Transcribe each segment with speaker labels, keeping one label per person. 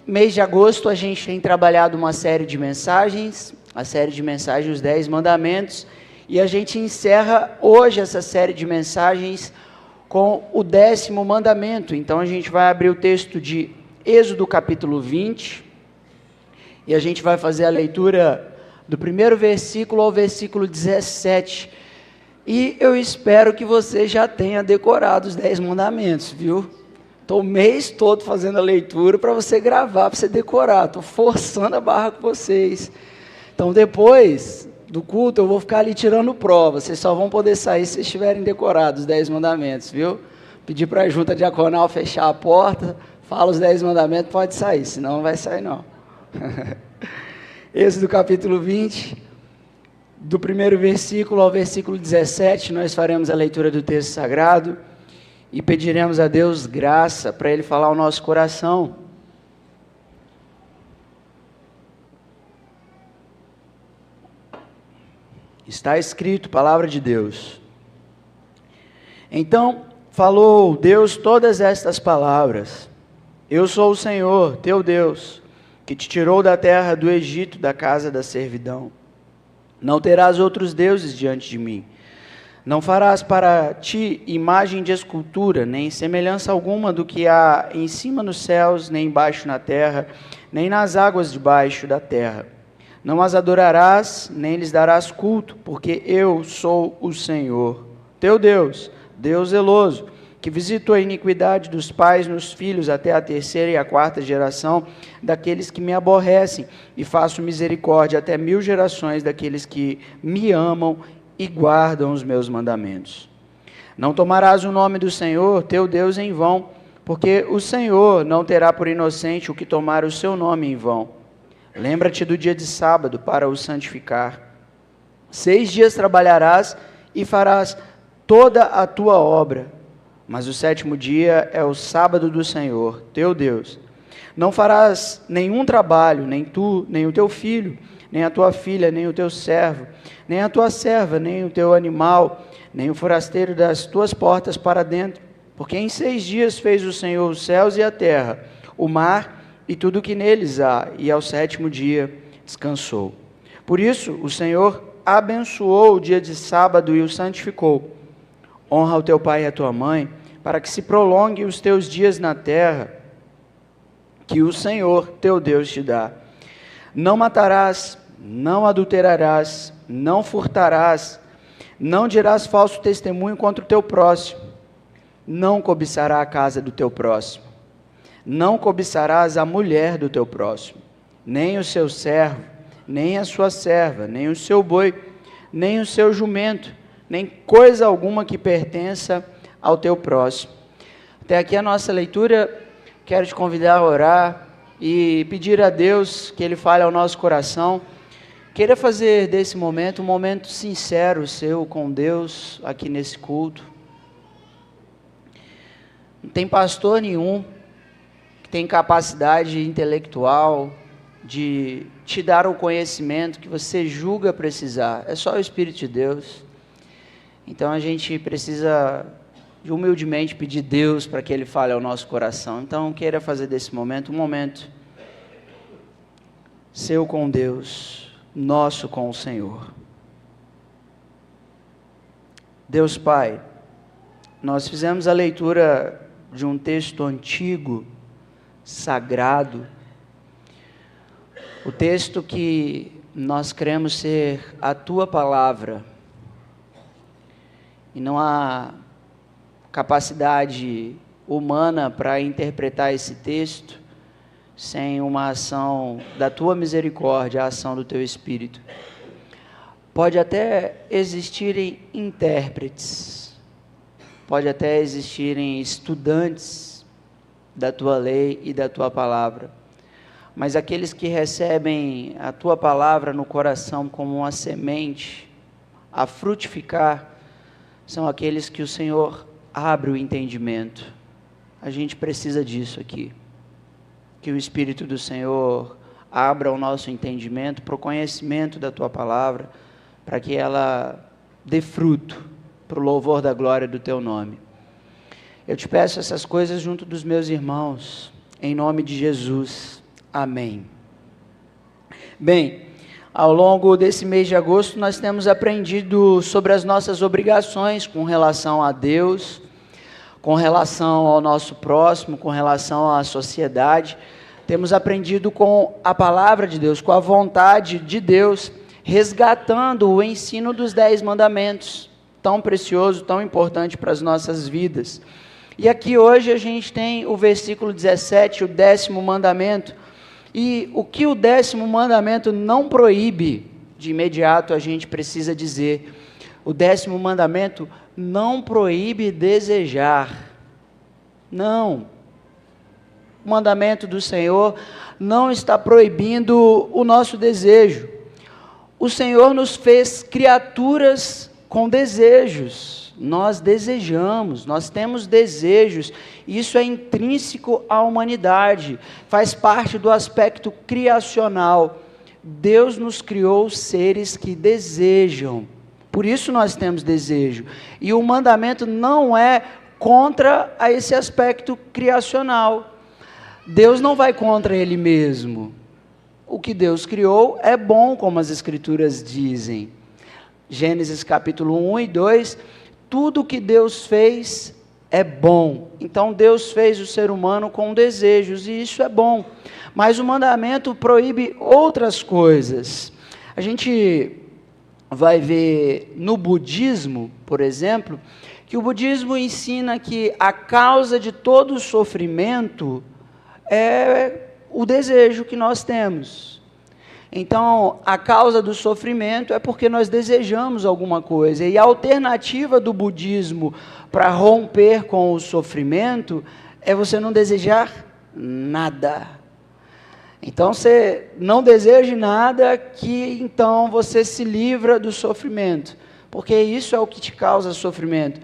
Speaker 1: Mês de agosto a gente tem trabalhado uma série de mensagens, a série de mensagens Os 10 Mandamentos, e a gente encerra hoje essa série de mensagens com o 10º mandamento. Então a gente vai abrir o texto de Êxodo capítulo 20, e a gente vai fazer a leitura do primeiro versículo ao versículo 17, e eu espero que você já tenha decorado os 10 mandamentos, viu? Estou o mês todo fazendo a leitura para você gravar, para você decorar. Estou forçando a barra com vocês. Então, depois do culto, eu vou ficar ali tirando prova. Vocês só vão poder sair se vocês tiverem decorado os 10 mandamentos, viu? Pedir para a junta diaconal fechar a porta, fala os 10 mandamentos, pode sair, senão não vai sair não. Êxodo capítulo 20, do primeiro versículo ao versículo 17, nós faremos a leitura do texto sagrado. E pediremos a Deus graça para Ele falar ao nosso coração. Está escrito, palavra de Deus. Então falou Deus todas estas palavras: Eu sou o Senhor, teu Deus, que te tirou da terra do Egito, da casa da servidão. Não terás outros deuses diante de mim. Não farás para ti imagem de escultura, nem semelhança alguma do que há em cima nos céus, nem embaixo na terra, nem nas águas debaixo da terra. Não as adorarás, nem lhes darás culto, porque eu sou o Senhor, teu Deus, Deus zeloso, que visito a iniquidade dos pais nos filhos até a 3ª e a 4ª geração daqueles que me aborrecem, e faço misericórdia até 1000 gerações daqueles que me amam e guardam os meus mandamentos. Não tomarás o nome do Senhor, teu Deus, em vão, porque o Senhor não terá por inocente o que tomar o seu nome em vão. Lembra-te do dia de sábado para o santificar. 6 dias trabalharás e farás toda a tua obra, mas o 7º dia é o sábado do Senhor, teu Deus. Não farás nenhum trabalho, nem tu, nem o teu filho, nem a tua filha, nem o teu servo, nem a tua serva, nem o teu animal, nem o forasteiro das tuas portas para dentro, porque em 6 dias fez o Senhor os céus e a terra, o mar e tudo o que neles há, e ao 7º dia descansou. Por isso o Senhor abençoou o dia de sábado e o santificou. Honra o teu pai e a tua mãe, para que se prolongue os teus dias na terra, que o Senhor teu Deus te dá. Não matarás, não adulterarás, não furtarás, não dirás falso testemunho contra o teu próximo, não cobiçarás a casa do teu próximo, não cobiçarás a mulher do teu próximo, nem o seu servo, nem a sua serva, nem o seu boi, nem o seu jumento, nem coisa alguma que pertença ao teu próximo. Até aqui a nossa leitura. Quero te convidar a orar e pedir a Deus que Ele fale ao nosso coração. Queira fazer desse momento um momento sincero seu com Deus aqui nesse culto. Não tem pastor nenhum que tem capacidade intelectual de te dar o conhecimento que você julga precisar. É só o Espírito de Deus. Então a gente precisa humildemente pedir Deus para que Ele fale ao nosso coração. Então queira fazer desse momento um momento seu com Deus, nosso com o Senhor. Deus Pai, nós fizemos a leitura de um texto antigo, sagrado, o texto que nós cremos ser a Tua palavra, e não há capacidade humana para interpretar esse texto sem uma ação da Tua misericórdia, a ação do Teu Espírito. Pode até existirem intérpretes, pode até existirem estudantes da Tua lei e da Tua palavra, mas aqueles que recebem a Tua palavra no coração como uma semente a frutificar, são aqueles que o Senhor abre o entendimento. A gente precisa disso aqui. Que o Espírito do Senhor abra o nosso entendimento para o conhecimento da Tua palavra, para que ela dê fruto para o louvor da glória do Teu nome. Eu te peço essas coisas junto dos meus irmãos, em nome de Jesus. Amém. Bem, ao longo desse mês de agosto, nós temos aprendido sobre as nossas obrigações com relação a Deus, com relação ao nosso próximo, com relação à sociedade. Temos aprendido com a palavra de Deus, com a vontade de Deus, resgatando o ensino dos 10 mandamentos, tão precioso, tão importante para as nossas vidas. E aqui hoje a gente tem o versículo 17, o 10º mandamento. E o que o 10º mandamento não proíbe, de imediato a gente precisa dizer. O 10º mandamento não proíbe desejar. Não. O mandamento do Senhor não está proibindo o nosso desejo. O Senhor nos fez criaturas com desejos. Nós desejamos, nós temos desejos, isso é intrínseco à humanidade, faz parte do aspecto criacional. Deus nos criou seres que desejam, por isso nós temos desejo, e o mandamento não é contra esse aspecto criacional. Deus não vai contra Ele mesmo. O que Deus criou é bom, como as Escrituras dizem. Gênesis capítulo 1 e 2, tudo que Deus fez é bom. Então Deus fez o ser humano com desejos, e isso é bom. Mas o mandamento proíbe outras coisas. A gente vai ver no budismo, por exemplo, que o budismo ensina que a causa de todo o sofrimento é o desejo que nós temos. Então, a causa do sofrimento é porque nós desejamos alguma coisa. E a alternativa do budismo para romper com o sofrimento é você não desejar nada. Então, você não deseja nada, que então você se livra do sofrimento. Porque isso é o que te causa sofrimento.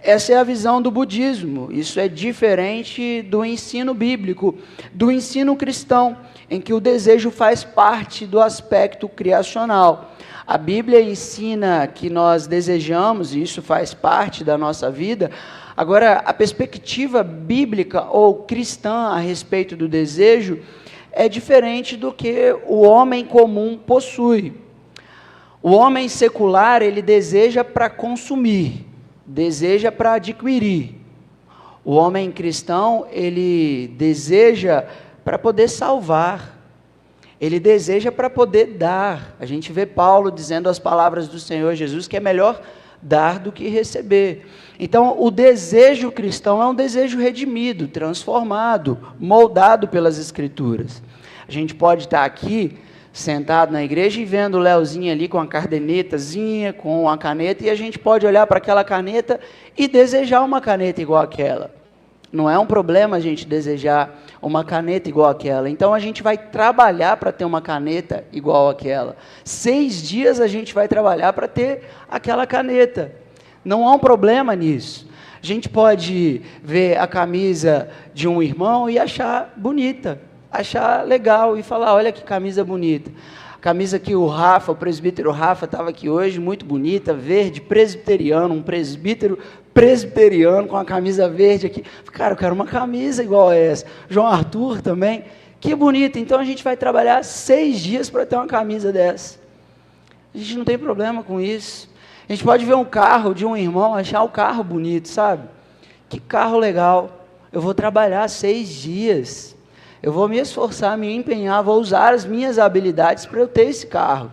Speaker 1: Essa é a visão do budismo. Isso é diferente do ensino bíblico, do ensino cristão, em que o desejo faz parte do aspecto criacional. A Bíblia ensina que nós desejamos, e isso faz parte da nossa vida. Agora, a perspectiva bíblica ou cristã a respeito do desejo é diferente do que o homem comum possui. O homem secular, ele deseja para consumir, deseja para adquirir. O homem cristão, ele deseja para poder salvar, ele deseja para poder dar. A gente vê Paulo dizendo as palavras do Senhor Jesus que é melhor dar do que receber. Então, o desejo cristão é um desejo redimido, transformado, moldado pelas Escrituras. A gente pode estar aqui, sentado na igreja e vendo o Leozinho ali com a cadernetazinha, com a caneta, e a gente pode olhar para aquela caneta e desejar uma caneta igual àquela. Não é um problema a gente desejar uma caneta igual àquela. Então a gente vai trabalhar para ter uma caneta igual àquela. 6 dias a gente vai trabalhar para ter aquela caneta. Não há um problema nisso. A gente pode ver a camisa de um irmão e achar bonita, achar legal e falar, olha que camisa bonita. A camisa que o Rafa, o presbítero Rafa, estava aqui hoje, muito bonita, verde, presbiteriano, um presbítero presbiteriano com a camisa verde aqui. Cara, eu quero uma camisa igual a essa. João Arthur também, que bonito. Então a gente vai trabalhar 6 dias para ter uma camisa dessa. A gente não tem problema com isso. A gente pode ver um carro de um irmão, achar o carro bonito, sabe? Que carro legal. Eu vou trabalhar 6 dias. Eu vou me esforçar, me empenhar, vou usar as minhas habilidades para eu ter esse carro.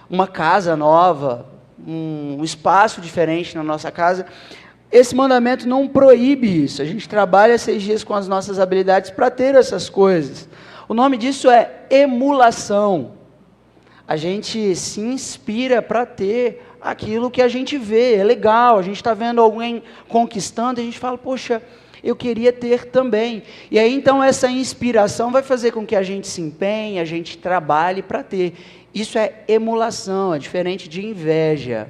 Speaker 1: Uma casa nova, um espaço diferente na nossa casa. Esse mandamento não proíbe isso. A gente trabalha 6 dias com as nossas habilidades para ter essas coisas. O nome disso é emulação. A gente se inspira para ter aquilo que a gente vê. É legal, a gente está vendo alguém conquistando, e a gente fala, poxa, eu queria ter também. E aí, então, essa inspiração vai fazer com que a gente se empenhe, a gente trabalhe para ter. Isso é emulação, é diferente de inveja.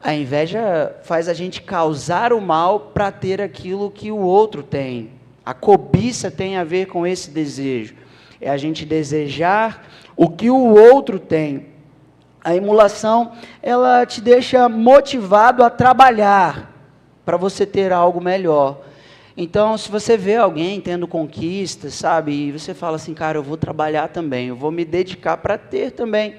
Speaker 1: A inveja faz a gente causar o mal para ter aquilo que o outro tem. A cobiça tem a ver com esse desejo. É a gente desejar o que o outro tem. A emulação, ela te deixa motivado a trabalhar para você ter algo melhor. Então, se você vê alguém tendo conquistas, sabe, e você fala assim, cara, eu vou trabalhar também, eu vou me dedicar para ter também.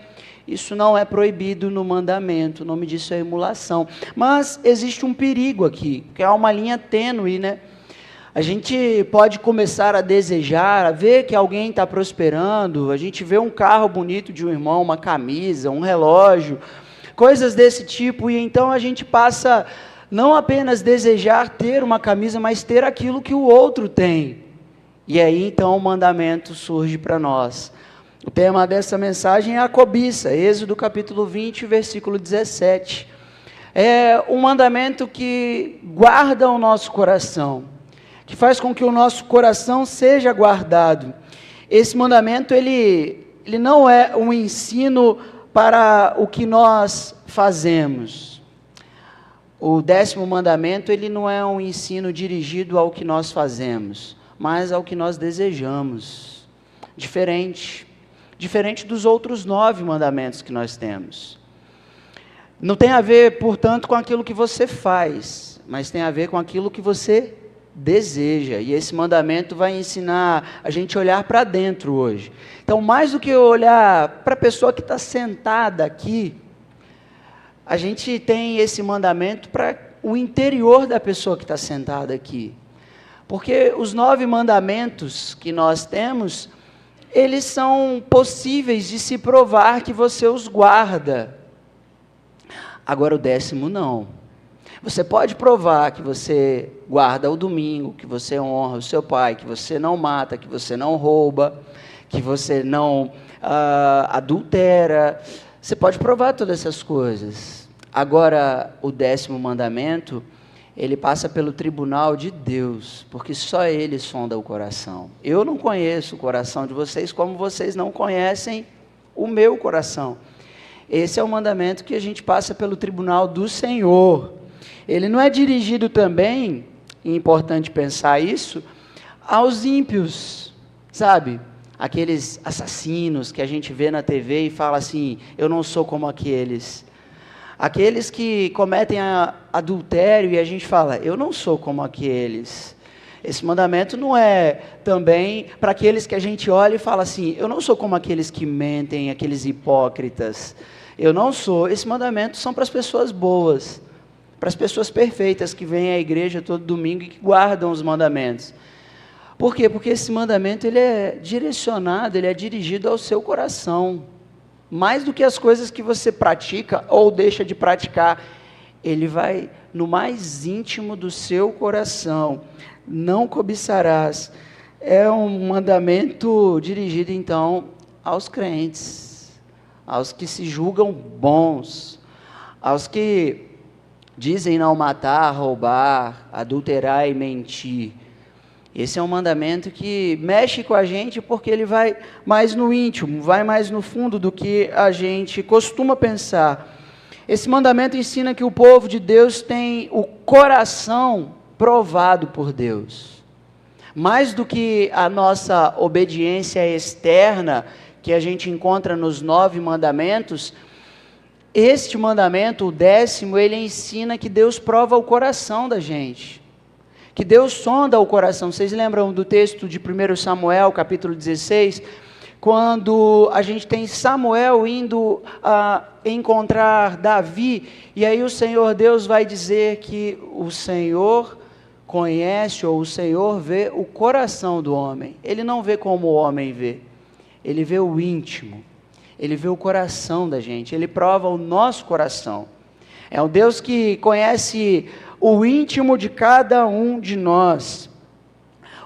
Speaker 1: Isso não é proibido no mandamento, o nome disso é emulação. Mas existe um perigo aqui, que é uma linha tênue, né? A gente pode começar a desejar, a ver que alguém está prosperando, a gente vê um carro bonito de um irmão, uma camisa, um relógio, coisas desse tipo, e então a gente passa não apenas desejar ter uma camisa, mas ter aquilo que o outro tem. E aí então o mandamento surge para nós. O tema dessa mensagem é a cobiça, Êxodo capítulo 20, versículo 17. É um mandamento que guarda o nosso coração, que faz com que o nosso coração seja guardado. Esse mandamento, ele não é um ensino para o que nós fazemos. O 10º mandamento, ele não é um ensino dirigido ao que nós fazemos, mas ao que nós desejamos. Diferente dos outros 9 mandamentos que nós temos. Não tem a ver, portanto, com aquilo que você faz, mas tem a ver com aquilo que você deseja. E esse mandamento vai ensinar a gente a olhar para dentro hoje. Então, mais do que olhar para a pessoa que está sentada aqui, a gente tem esse mandamento para o interior da pessoa que está sentada aqui. Porque os 9 mandamentos que nós temos, eles são possíveis de se provar que você os guarda. Agora o 10º não. Você pode provar que você guarda o domingo, que você honra o seu pai, que você não mata, que você não rouba, que você não adultera. Você pode provar todas essas coisas. Agora, o 10º mandamento, ele passa pelo tribunal de Deus, porque só Ele sonda o coração. Eu não conheço o coração de vocês, como vocês não conhecem o meu coração. Esse é o mandamento que a gente passa pelo tribunal do Senhor. Ele não é dirigido também, é importante pensar isso, aos ímpios, sabe? Aqueles assassinos que a gente vê na TV e fala assim, eu não sou como aqueles. Aqueles que cometem adultério e a gente fala, eu não sou como aqueles. Esse mandamento não é também para aqueles que a gente olha e fala assim, eu não sou como aqueles que mentem, aqueles hipócritas. Eu não sou. Esses mandamentos são para as pessoas boas, para as pessoas perfeitas que vêm à igreja todo domingo e que guardam os mandamentos. Por quê? Porque esse mandamento ele é direcionado, ele é dirigido ao seu coração. Mais do que as coisas que você pratica ou deixa de praticar, ele vai no mais íntimo do seu coração. Não cobiçarás. É um mandamento dirigido, então, aos crentes, aos que se julgam bons, aos que dizem não matar, roubar, adulterar e mentir. Esse é um mandamento que mexe com a gente porque ele vai mais no íntimo, vai mais no fundo do que a gente costuma pensar. Esse mandamento ensina que o povo de Deus tem o coração provado por Deus. Mais do que a nossa obediência externa, que a gente encontra nos 9 mandamentos, este mandamento, o 10º, ele ensina que Deus prova o coração da gente. Que Deus sonda o coração. Vocês lembram do texto de 1 Samuel, capítulo 16, quando a gente tem Samuel indo encontrar Davi, e aí o Senhor Deus vai dizer que o Senhor conhece, ou o Senhor vê o coração do homem. Ele não vê como o homem vê, ele vê o íntimo, ele vê o coração da gente, ele prova o nosso coração. É um Deus que conhece o íntimo de cada um de nós.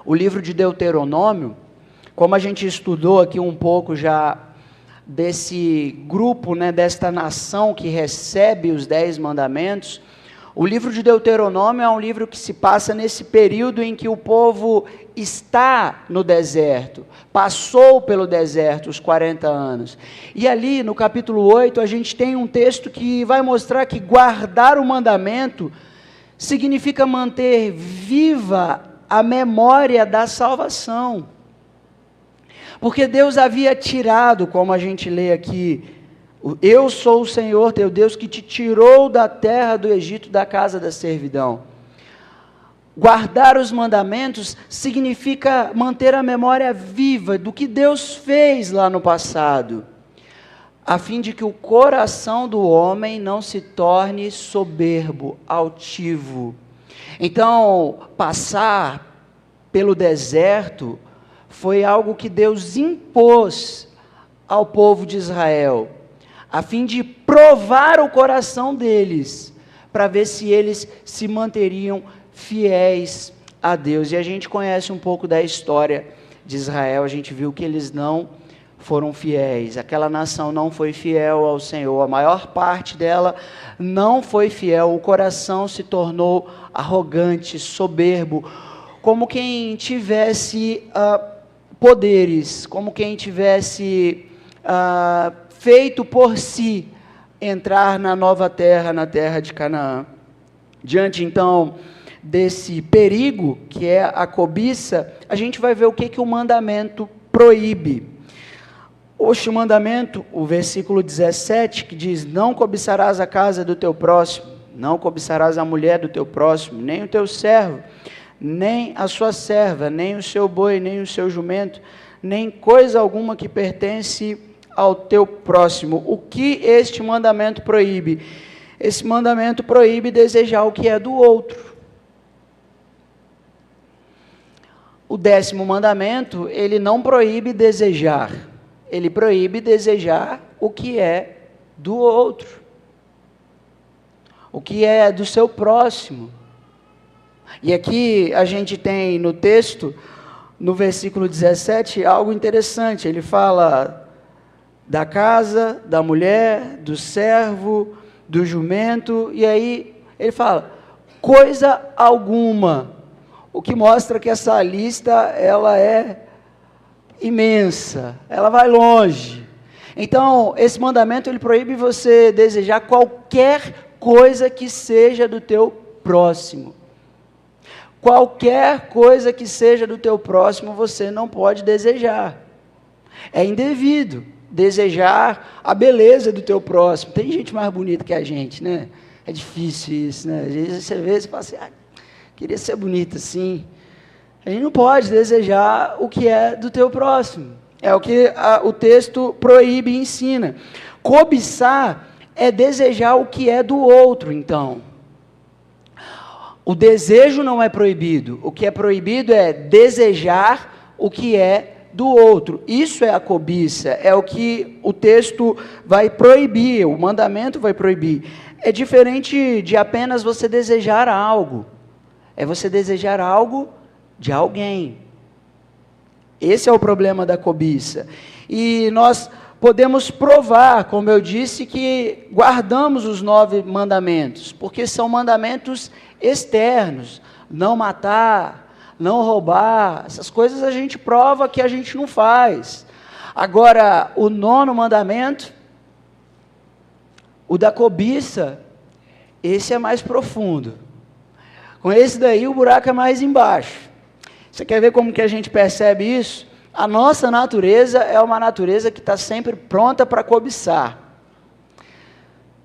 Speaker 1: O livro de Deuteronômio, como a gente estudou aqui um pouco já desse grupo, né, desta nação que recebe os 10 mandamentos, o livro de Deuteronômio é um livro que se passa nesse período em que o povo está no deserto, passou pelo deserto os 40 anos. E ali no capítulo 8 a gente tem um texto que vai mostrar que guardar o mandamento significa manter viva a memória da salvação. Porque Deus havia tirado, como a gente lê aqui, eu sou o Senhor teu Deus que te tirou da terra do Egito, da casa da servidão. Guardar os mandamentos significa manter a memória viva do que Deus fez lá no passado, a fim de que o coração do homem não se torne soberbo, altivo. Então, passar pelo deserto foi algo que Deus impôs ao povo de Israel, a fim de provar o coração deles, para ver se eles se manteriam fiéis a Deus. E a gente conhece um pouco da história de Israel, a gente viu que eles não foram fiéis, aquela nação não foi fiel ao Senhor, a maior parte dela não foi fiel, o coração se tornou arrogante, soberbo, como quem tivesse poderes, como quem tivesse feito por si entrar na nova terra, na terra de Canaã. Diante então desse perigo, que é a cobiça, a gente vai ver o que o mandamento proíbe. O mandamento, o versículo 17, que diz: não cobiçarás a casa do teu próximo, não cobiçarás a mulher do teu próximo, nem o teu servo, nem a sua serva, nem o seu boi, nem o seu jumento, nem coisa alguma que pertence ao teu próximo. O que este mandamento proíbe? Esse mandamento proíbe desejar o que é do outro. O 10º mandamento, ele não proíbe desejar, ele proíbe desejar o que é do outro, o que é do seu próximo. E aqui a gente tem no texto, no versículo 17, algo interessante. Ele fala da casa, da mulher, do servo, do jumento, e aí ele fala, coisa alguma, o que mostra que essa lista, ela é imensa, ela vai longe. Então, esse mandamento, ele proíbe você desejar qualquer coisa que seja do teu próximo. Qualquer coisa que seja do teu próximo, você não pode desejar. É indevido desejar a beleza do teu próximo. Tem gente mais bonita que a gente, né? É difícil isso, né? Às vezes você vê e fala assim, queria ser bonita assim. A gente não pode desejar o que é do teu próximo. É o que o texto proíbe e ensina. Cobiçar é desejar o que é do outro, então. O desejo não é proibido. O que é proibido é desejar o que é do outro. Isso é a cobiça. É o que o texto vai proibir, o mandamento vai proibir. É diferente de apenas você desejar algo. É você desejar algo de alguém. Esse é o problema da cobiça. E nós podemos provar, como eu disse, que guardamos os 9 mandamentos, porque são mandamentos externos. Não matar, não roubar, essas coisas a gente prova que a gente não faz. Agora, o 9º mandamento, o da cobiça, esse é mais profundo. Com esse daí o buraco é mais embaixo. Você quer ver como que a gente percebe isso? A nossa natureza é uma natureza que está sempre pronta para cobiçar.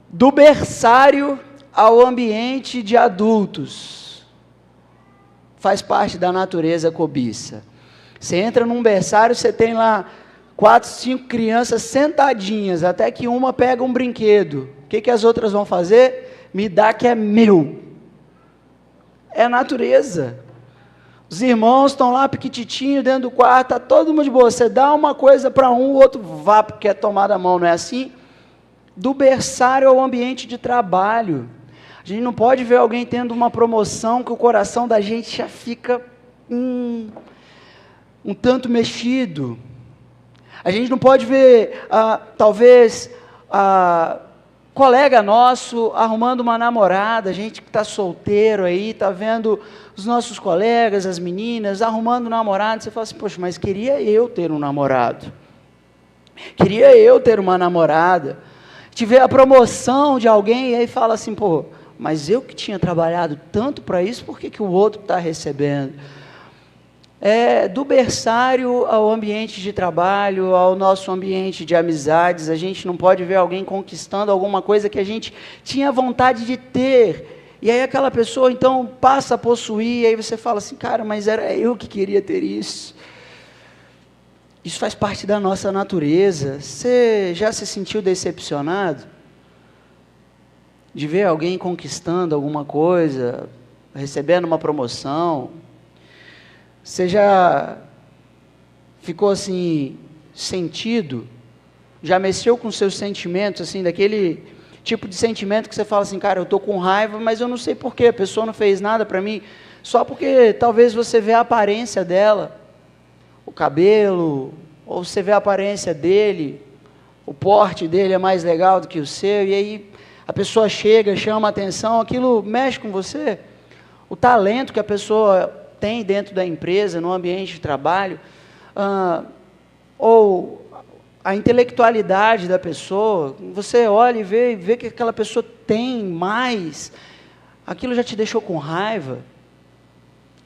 Speaker 1: Do berçário ao ambiente de adultos, faz parte da natureza cobiça. Você entra num berçário, você tem lá 4, 5 crianças sentadinhas, até que uma pega um brinquedo. O que as outras vão fazer? Me dá que é meu. É a natureza. Os irmãos estão lá piquititinho dentro do quarto, está todo mundo de boa. Você dá uma coisa para um, o outro vá porque quer tomar da mão, não é assim? Do berçário ao ambiente de trabalho. A gente não pode ver alguém tendo uma promoção que o coração da gente já fica um tanto mexido. A gente não pode ver, talvez, colega nosso arrumando uma namorada, a gente que está solteiro aí, está vendo os nossos colegas, as meninas, arrumando namorado, você fala assim, poxa, mas queria eu ter um namorado, queria eu ter uma namorada, tiver a promoção de alguém, e aí fala assim, pô, mas eu que tinha trabalhado tanto para isso, por que o outro está recebendo? Do berçário ao ambiente de trabalho, ao nosso ambiente de amizades, a gente não pode ver alguém conquistando alguma coisa que a gente tinha vontade de ter, E aí aquela pessoa então passa a possuir, e aí você fala assim, cara, mas era eu que queria ter isso. Isso faz parte da nossa natureza. Você já se sentiu decepcionado de ver alguém conquistando alguma coisa, recebendo uma promoção? Você já ficou assim, sentido? Já mexeu com seus sentimentos, assim, daquele tipo de sentimento que você fala assim, cara, eu estou com raiva, mas eu não sei porquê, a pessoa não fez nada para mim, só porque talvez você vê a aparência dela, o cabelo, ou você vê a aparência dele, o porte dele é mais legal do que o seu, e aí a pessoa chega, chama a atenção, aquilo mexe com você, o talento que a pessoa tem dentro da empresa, no ambiente de trabalho, ou a intelectualidade da pessoa, você olha e vê que aquela pessoa tem mais, aquilo já te deixou com raiva,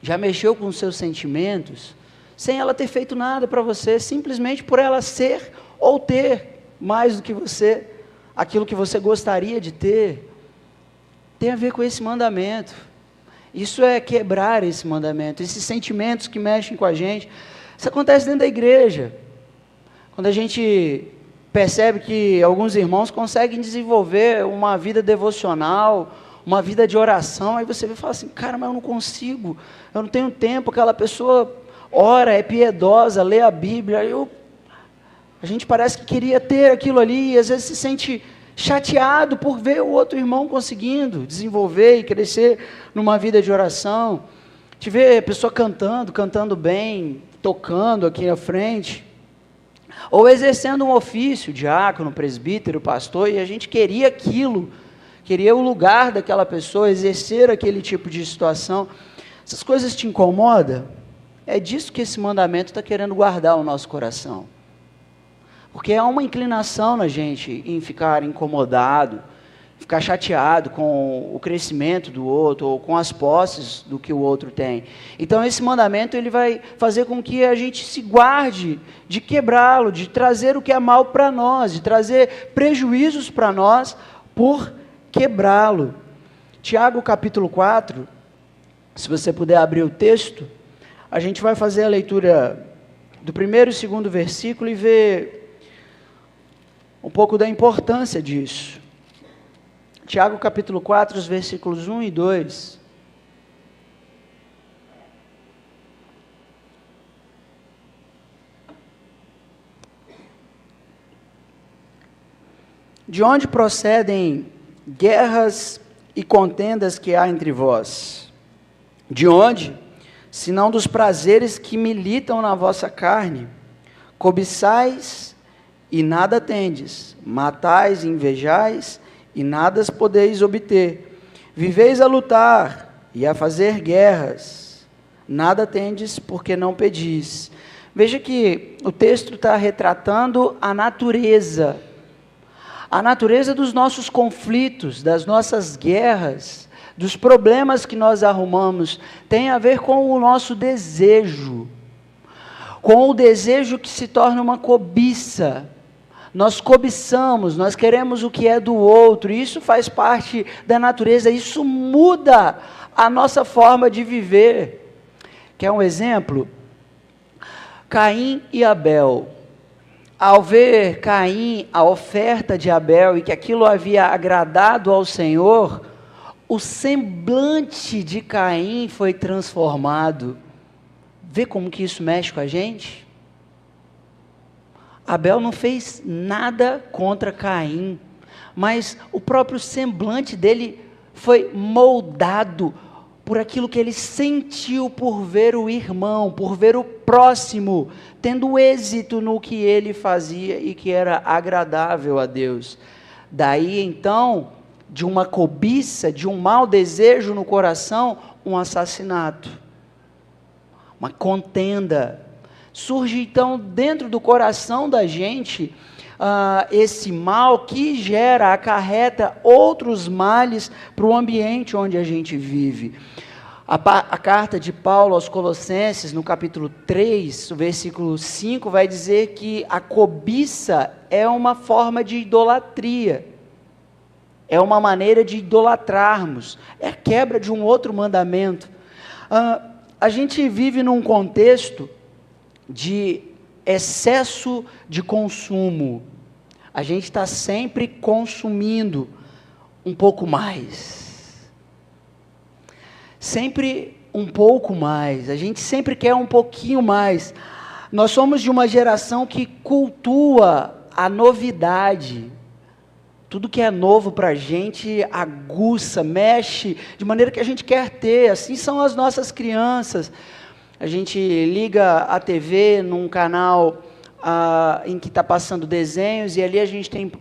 Speaker 1: já mexeu com os seus sentimentos, sem ela ter feito nada para você, simplesmente por ela ser ou ter mais do que você, aquilo que você gostaria de ter, tem a ver com esse mandamento. Isso é quebrar esse mandamento, esses sentimentos que mexem com a gente. Isso acontece dentro da igreja. Quando a gente percebe que alguns irmãos conseguem desenvolver uma vida devocional, uma vida de oração, aí você fala assim, cara, mas eu não consigo, eu não tenho tempo, aquela pessoa ora, é piedosa, lê a Bíblia, a gente parece que queria ter aquilo ali, e às vezes se sente chateado por ver o outro irmão conseguindo desenvolver e crescer numa vida de oração, te ver a pessoa cantando bem, tocando aqui na frente, ou exercendo um ofício, diácono, presbítero, pastor, e a gente queria aquilo, queria o lugar daquela pessoa, exercer aquele tipo de situação. Essas coisas te incomodam? É disso que esse mandamento está querendo guardar o nosso coração. Porque há uma inclinação na gente em ficar incomodado, ficar chateado com o crescimento do outro, ou com as posses do que o outro tem. Então esse mandamento ele vai fazer com que a gente se guarde de quebrá-lo, de trazer o que é mal para nós, de trazer prejuízos para nós por quebrá-lo. Tiago capítulo 4, se você puder abrir o texto, a gente vai fazer a leitura do primeiro e segundo versículo e ver um pouco da importância disso. Tiago capítulo 4, os versículos 1 e 2. De onde procedem guerras e contendas que há entre vós? De onde? Senão dos prazeres que militam na vossa carne. Cobiçais e nada tendes, matais e invejais, e nada podeis obter. Viveis a lutar e a fazer guerras, nada tendes porque não pedis. Veja que o texto está retratando a natureza dos nossos conflitos, das nossas guerras, dos problemas que nós arrumamos, tem a ver com o nosso desejo, com o desejo que se torna uma cobiça. Nós cobiçamos, nós queremos o que é do outro, e isso faz parte da natureza, isso muda a nossa forma de viver. Quer um exemplo? Caim e Abel. Ao ver Caim, a oferta de Abel, e que aquilo havia agradado ao Senhor, o semblante de Caim foi transformado. Vê como que isso mexe com a gente? Abel não fez nada contra Caim, mas o próprio semblante dele foi moldado por aquilo que ele sentiu por ver o irmão, por ver o próximo, tendo êxito no que ele fazia e que era agradável a Deus. Daí então, de uma cobiça, de um mau desejo no coração, um assassinato, uma contenda. Surge então dentro do coração da gente esse mal que acarreta outros males para o ambiente onde a gente vive. A carta de Paulo aos Colossenses, no capítulo 3, o versículo 5, vai dizer que a cobiça é uma forma de idolatria. é uma maneira de idolatrarmos, é a quebra de um outro mandamento. A gente vive num contexto de excesso de consumo, a gente está sempre consumindo um pouco mais, sempre um pouco mais, a gente sempre quer um pouquinho mais. Nós somos de uma geração que cultua a novidade, tudo que é novo para a gente aguça, mexe, de maneira que a gente quer ter. Assim são as nossas crianças. A gente liga a TV num canal em que está passando desenhos, e ali a gente tem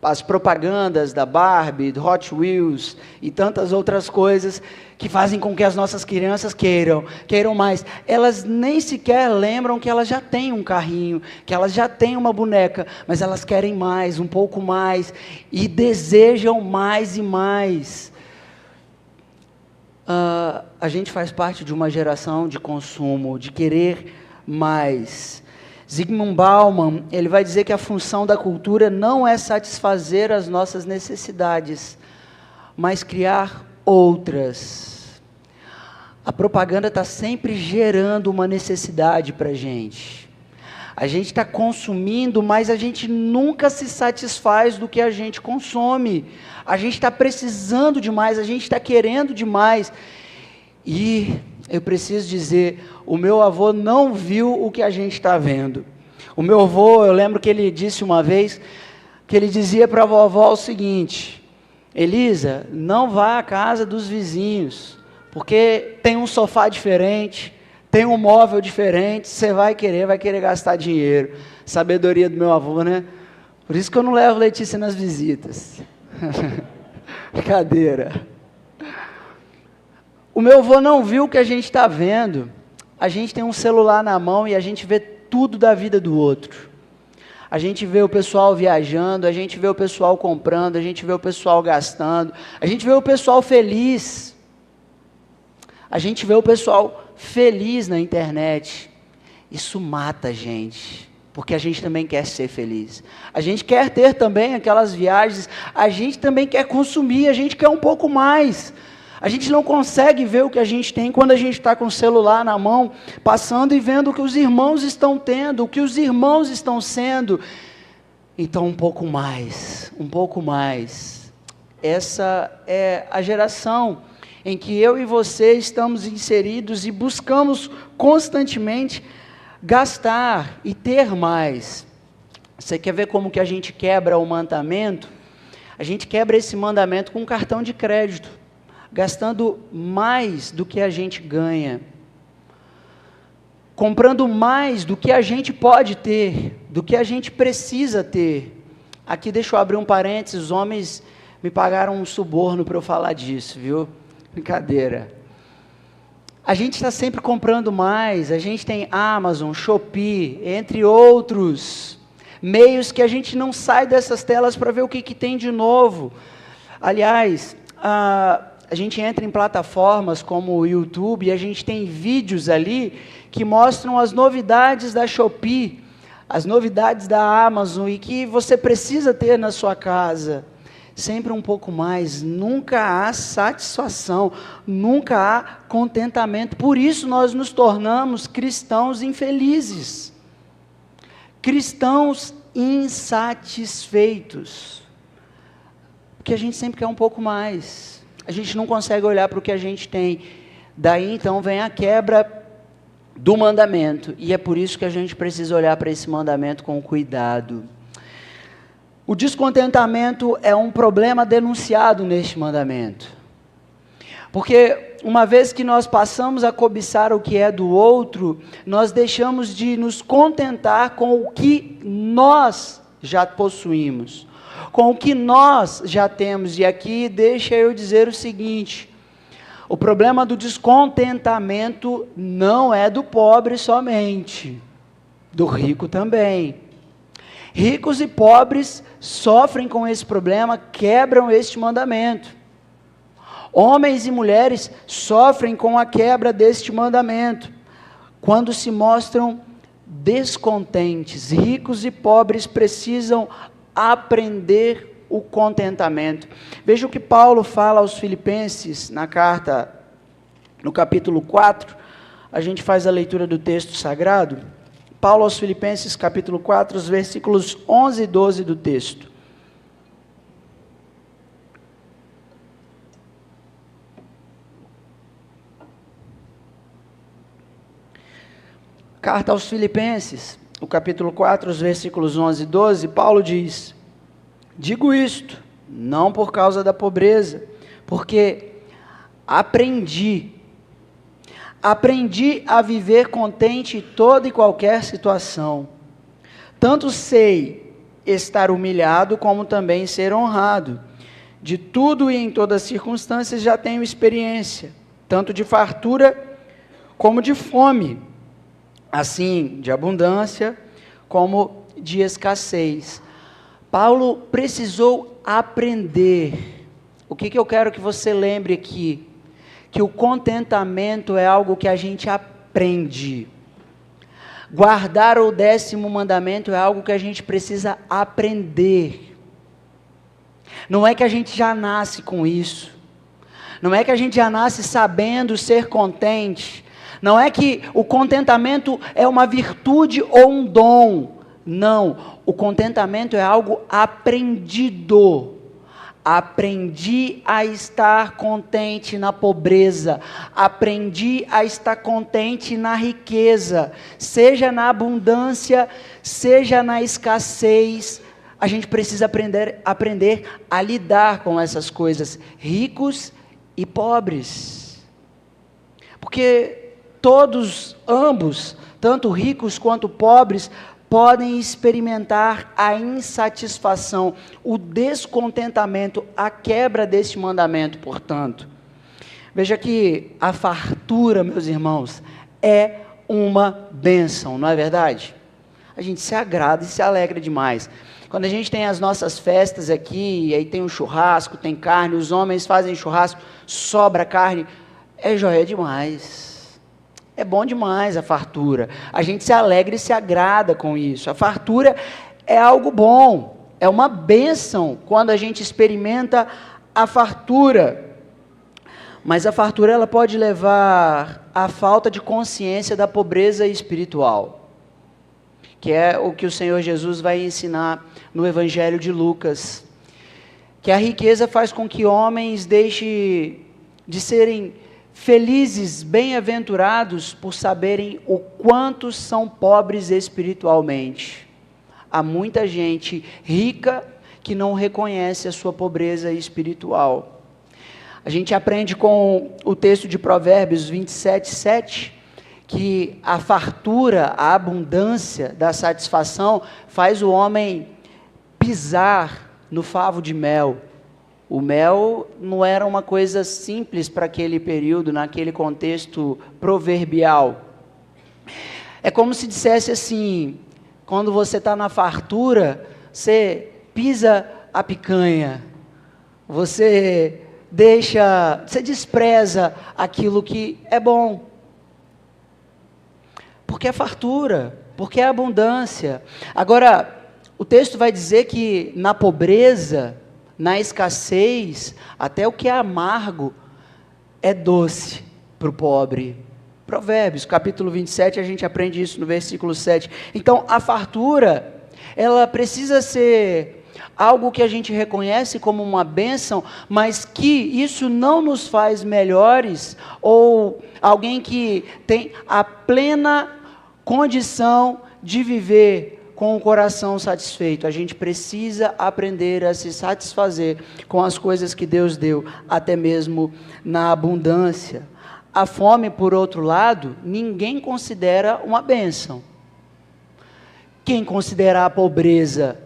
Speaker 1: as propagandas da Barbie, do Hot Wheels e tantas outras coisas que fazem com que as nossas crianças queiram mais. Elas nem sequer lembram que elas já têm um carrinho, que elas já têm uma boneca, mas elas querem mais, um pouco mais, e desejam mais e mais. A gente faz parte de uma geração de consumo, de querer mais. Zygmunt Bauman, ele vai dizer que a função da cultura não é satisfazer as nossas necessidades, mas criar outras. A propaganda está sempre gerando uma necessidade para a gente. A gente está consumindo, mas a gente nunca se satisfaz do que a gente consome. A gente está precisando de mais, a gente está querendo demais. E eu preciso dizer, o meu avô não viu o que a gente está vendo. O meu avô, eu lembro que ele disse uma vez, que ele dizia para a vovó o seguinte: Elisa, não vá à casa dos vizinhos, porque tem um sofá diferente, tem um móvel diferente, você vai querer gastar dinheiro. Sabedoria do meu avô, né? Por isso que eu não levo Letícia nas visitas. Brincadeira. O meu avô não viu o que a gente está vendo. A gente tem um celular na mão e a gente vê tudo da vida do outro. A gente vê o pessoal viajando, a gente vê o pessoal comprando, a gente vê o pessoal gastando, a gente vê o pessoal feliz. A gente vê o pessoal feliz na internet. Isso mata a gente, porque a gente também quer ser feliz. A gente quer ter também aquelas viagens, a gente também quer consumir, a gente quer um pouco mais. A gente não consegue ver o que a gente tem quando a gente está com o celular na mão, passando e vendo o que os irmãos estão tendo, o que os irmãos estão sendo. Então, um pouco mais, um pouco mais. Essa é a geração em que eu e você estamos inseridos e buscamos constantemente gastar e ter mais. Você quer ver como que a gente quebra o mandamento? A gente quebra esse mandamento com um cartão de crédito, gastando mais do que a gente ganha, comprando mais do que a gente pode ter, do que a gente precisa ter. Aqui deixa eu abrir um parênteses, os homens me pagaram um suborno para eu falar disso, viu? Brincadeira. A gente está sempre comprando mais, a gente tem Amazon, Shopee, entre outros meios que a gente não sai dessas telas para ver o que tem de novo. Aliás, a gente entra em plataformas como o YouTube e a gente tem vídeos ali que mostram as novidades da Shopee, as novidades da Amazon e que você precisa ter na sua casa. Sempre um pouco mais, nunca há satisfação, nunca há contentamento. Por isso nós nos tornamos cristãos infelizes, cristãos insatisfeitos, porque a gente sempre quer um pouco mais. A gente não consegue olhar para o que a gente tem. Daí, então, vem a quebra do mandamento. E é por isso que a gente precisa olhar para esse mandamento com cuidado. O descontentamento é um problema denunciado neste mandamento. Porque, uma vez que nós passamos a cobiçar o que é do outro, nós deixamos de nos contentar com o que nós já possuímos, com o que nós já temos. E aqui deixa eu dizer o seguinte: o problema do descontentamento não é do pobre somente, do rico também. Ricos e pobres sofrem com esse problema, quebram este mandamento. Homens e mulheres sofrem com a quebra deste mandamento, quando se mostram descontentes. Ricos e pobres precisam aprender o contentamento. Veja o que Paulo fala aos Filipenses na carta, no capítulo 4, a gente faz a leitura do texto sagrado. Paulo aos Filipenses, capítulo 4, os versículos 11 e 12 do texto. Carta aos Filipenses, o capítulo 4, os versículos 11 e 12, Paulo diz: digo isto, não por causa da pobreza, porque aprendi a viver contente em toda e qualquer situação. Tanto sei estar humilhado, como também ser honrado. De tudo e em todas as circunstâncias já tenho experiência, tanto de fartura como de fome, assim de abundância como de escassez. Paulo precisou aprender. O que eu quero que você lembre aqui? Que o contentamento é algo que a gente aprende. Guardar o 10º mandamento é algo que a gente precisa aprender. Não é que a gente já nasce com isso. Não é que a gente já nasce sabendo ser contente. Não é que o contentamento é uma virtude ou um dom. Não, o contentamento é algo aprendido. Aprendi a estar contente na pobreza, aprendi a estar contente na riqueza, seja na abundância, seja na escassez. A gente precisa aprender a lidar com essas coisas, ricos e pobres. Porque ambos, tanto ricos quanto pobres, podem experimentar a insatisfação, o descontentamento, a quebra deste mandamento, portanto. Veja que a fartura, meus irmãos, é uma bênção, não é verdade? A gente se agrada e se alegra demais. Quando a gente tem as nossas festas aqui, aí tem um churrasco, tem carne, os homens fazem churrasco, sobra carne, é joia demais. É bom demais a fartura. A gente se alegra e se agrada com isso. A fartura é algo bom, é uma bênção quando a gente experimenta a fartura. Mas a fartura ela pode levar à falta de consciência da pobreza espiritual, que é o que o Senhor Jesus vai ensinar no Evangelho de Lucas. Que a riqueza faz com que homens deixem de serem felizes, bem-aventurados por saberem o quanto são pobres espiritualmente. Há muita gente rica que não reconhece a sua pobreza espiritual. A gente aprende com o texto de Provérbios 27:7, que a fartura, a abundância da satisfação faz o homem pisar no favo de mel. O mel não era uma coisa simples para aquele período, naquele contexto proverbial. É como se dissesse assim, quando você está na fartura, você pisa a picanha, você despreza aquilo que é bom. Porque é fartura, porque é abundância. Agora, o texto vai dizer que na pobreza, na escassez, até o que é amargo é doce para o pobre. Provérbios, capítulo 27, a gente aprende isso no versículo 7. Então, a fartura, ela precisa ser algo que a gente reconhece como uma bênção, mas que isso não nos faz melhores, ou alguém que tem a plena condição de viver com o coração satisfeito. A gente precisa aprender a se satisfazer com as coisas que Deus deu, até mesmo na abundância. A fome, por outro lado, ninguém considera uma bênção. Quem considera a pobreza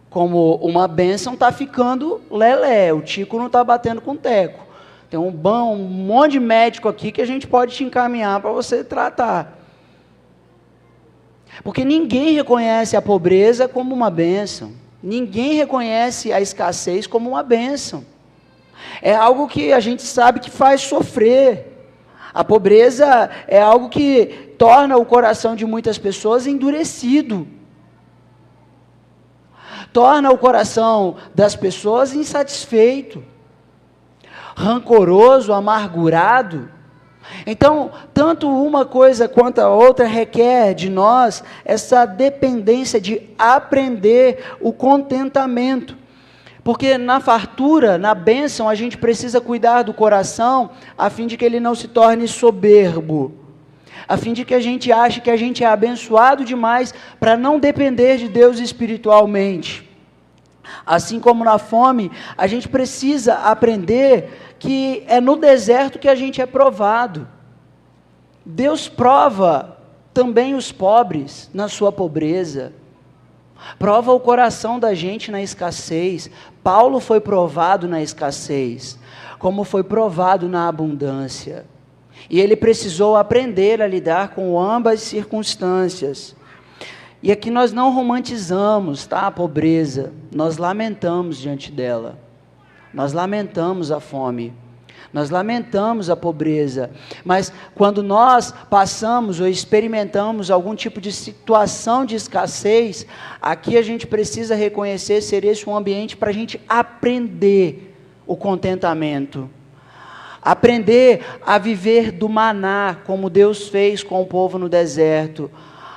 Speaker 1: como uma bênção está ficando lelé, o tico não está batendo com o teco. Tem um monte de médico aqui que a gente pode te encaminhar para você tratar. Porque ninguém reconhece a pobreza como uma bênção. Ninguém reconhece a escassez como uma bênção. É algo que a gente sabe que faz sofrer. A pobreza é algo que torna o coração de muitas pessoas endurecido. torna o coração das pessoas insatisfeito, rancoroso, amargurado. Então, tanto uma coisa quanto a outra requer de nós essa dependência de aprender o contentamento. Porque na fartura, na bênção, a gente precisa cuidar do coração, a fim de que ele não se torne soberbo, a fim de que a gente ache que a gente é abençoado demais para não depender de Deus espiritualmente. Assim como na fome, a gente precisa aprender que é no deserto que a gente é provado. Deus prova também os pobres na sua pobreza, prova o coração da gente na escassez. Paulo foi provado na escassez, como foi provado na abundância. E ele precisou aprender a lidar com ambas as circunstâncias. E aqui nós não romantizamos, tá, a pobreza, nós lamentamos diante dela. Nós lamentamos a fome, nós lamentamos a pobreza, mas quando nós passamos ou experimentamos algum tipo de situação de escassez, aqui a gente precisa reconhecer ser esse um ambiente para a gente aprender o contentamento, aprender a viver do maná, como Deus fez com o povo no deserto,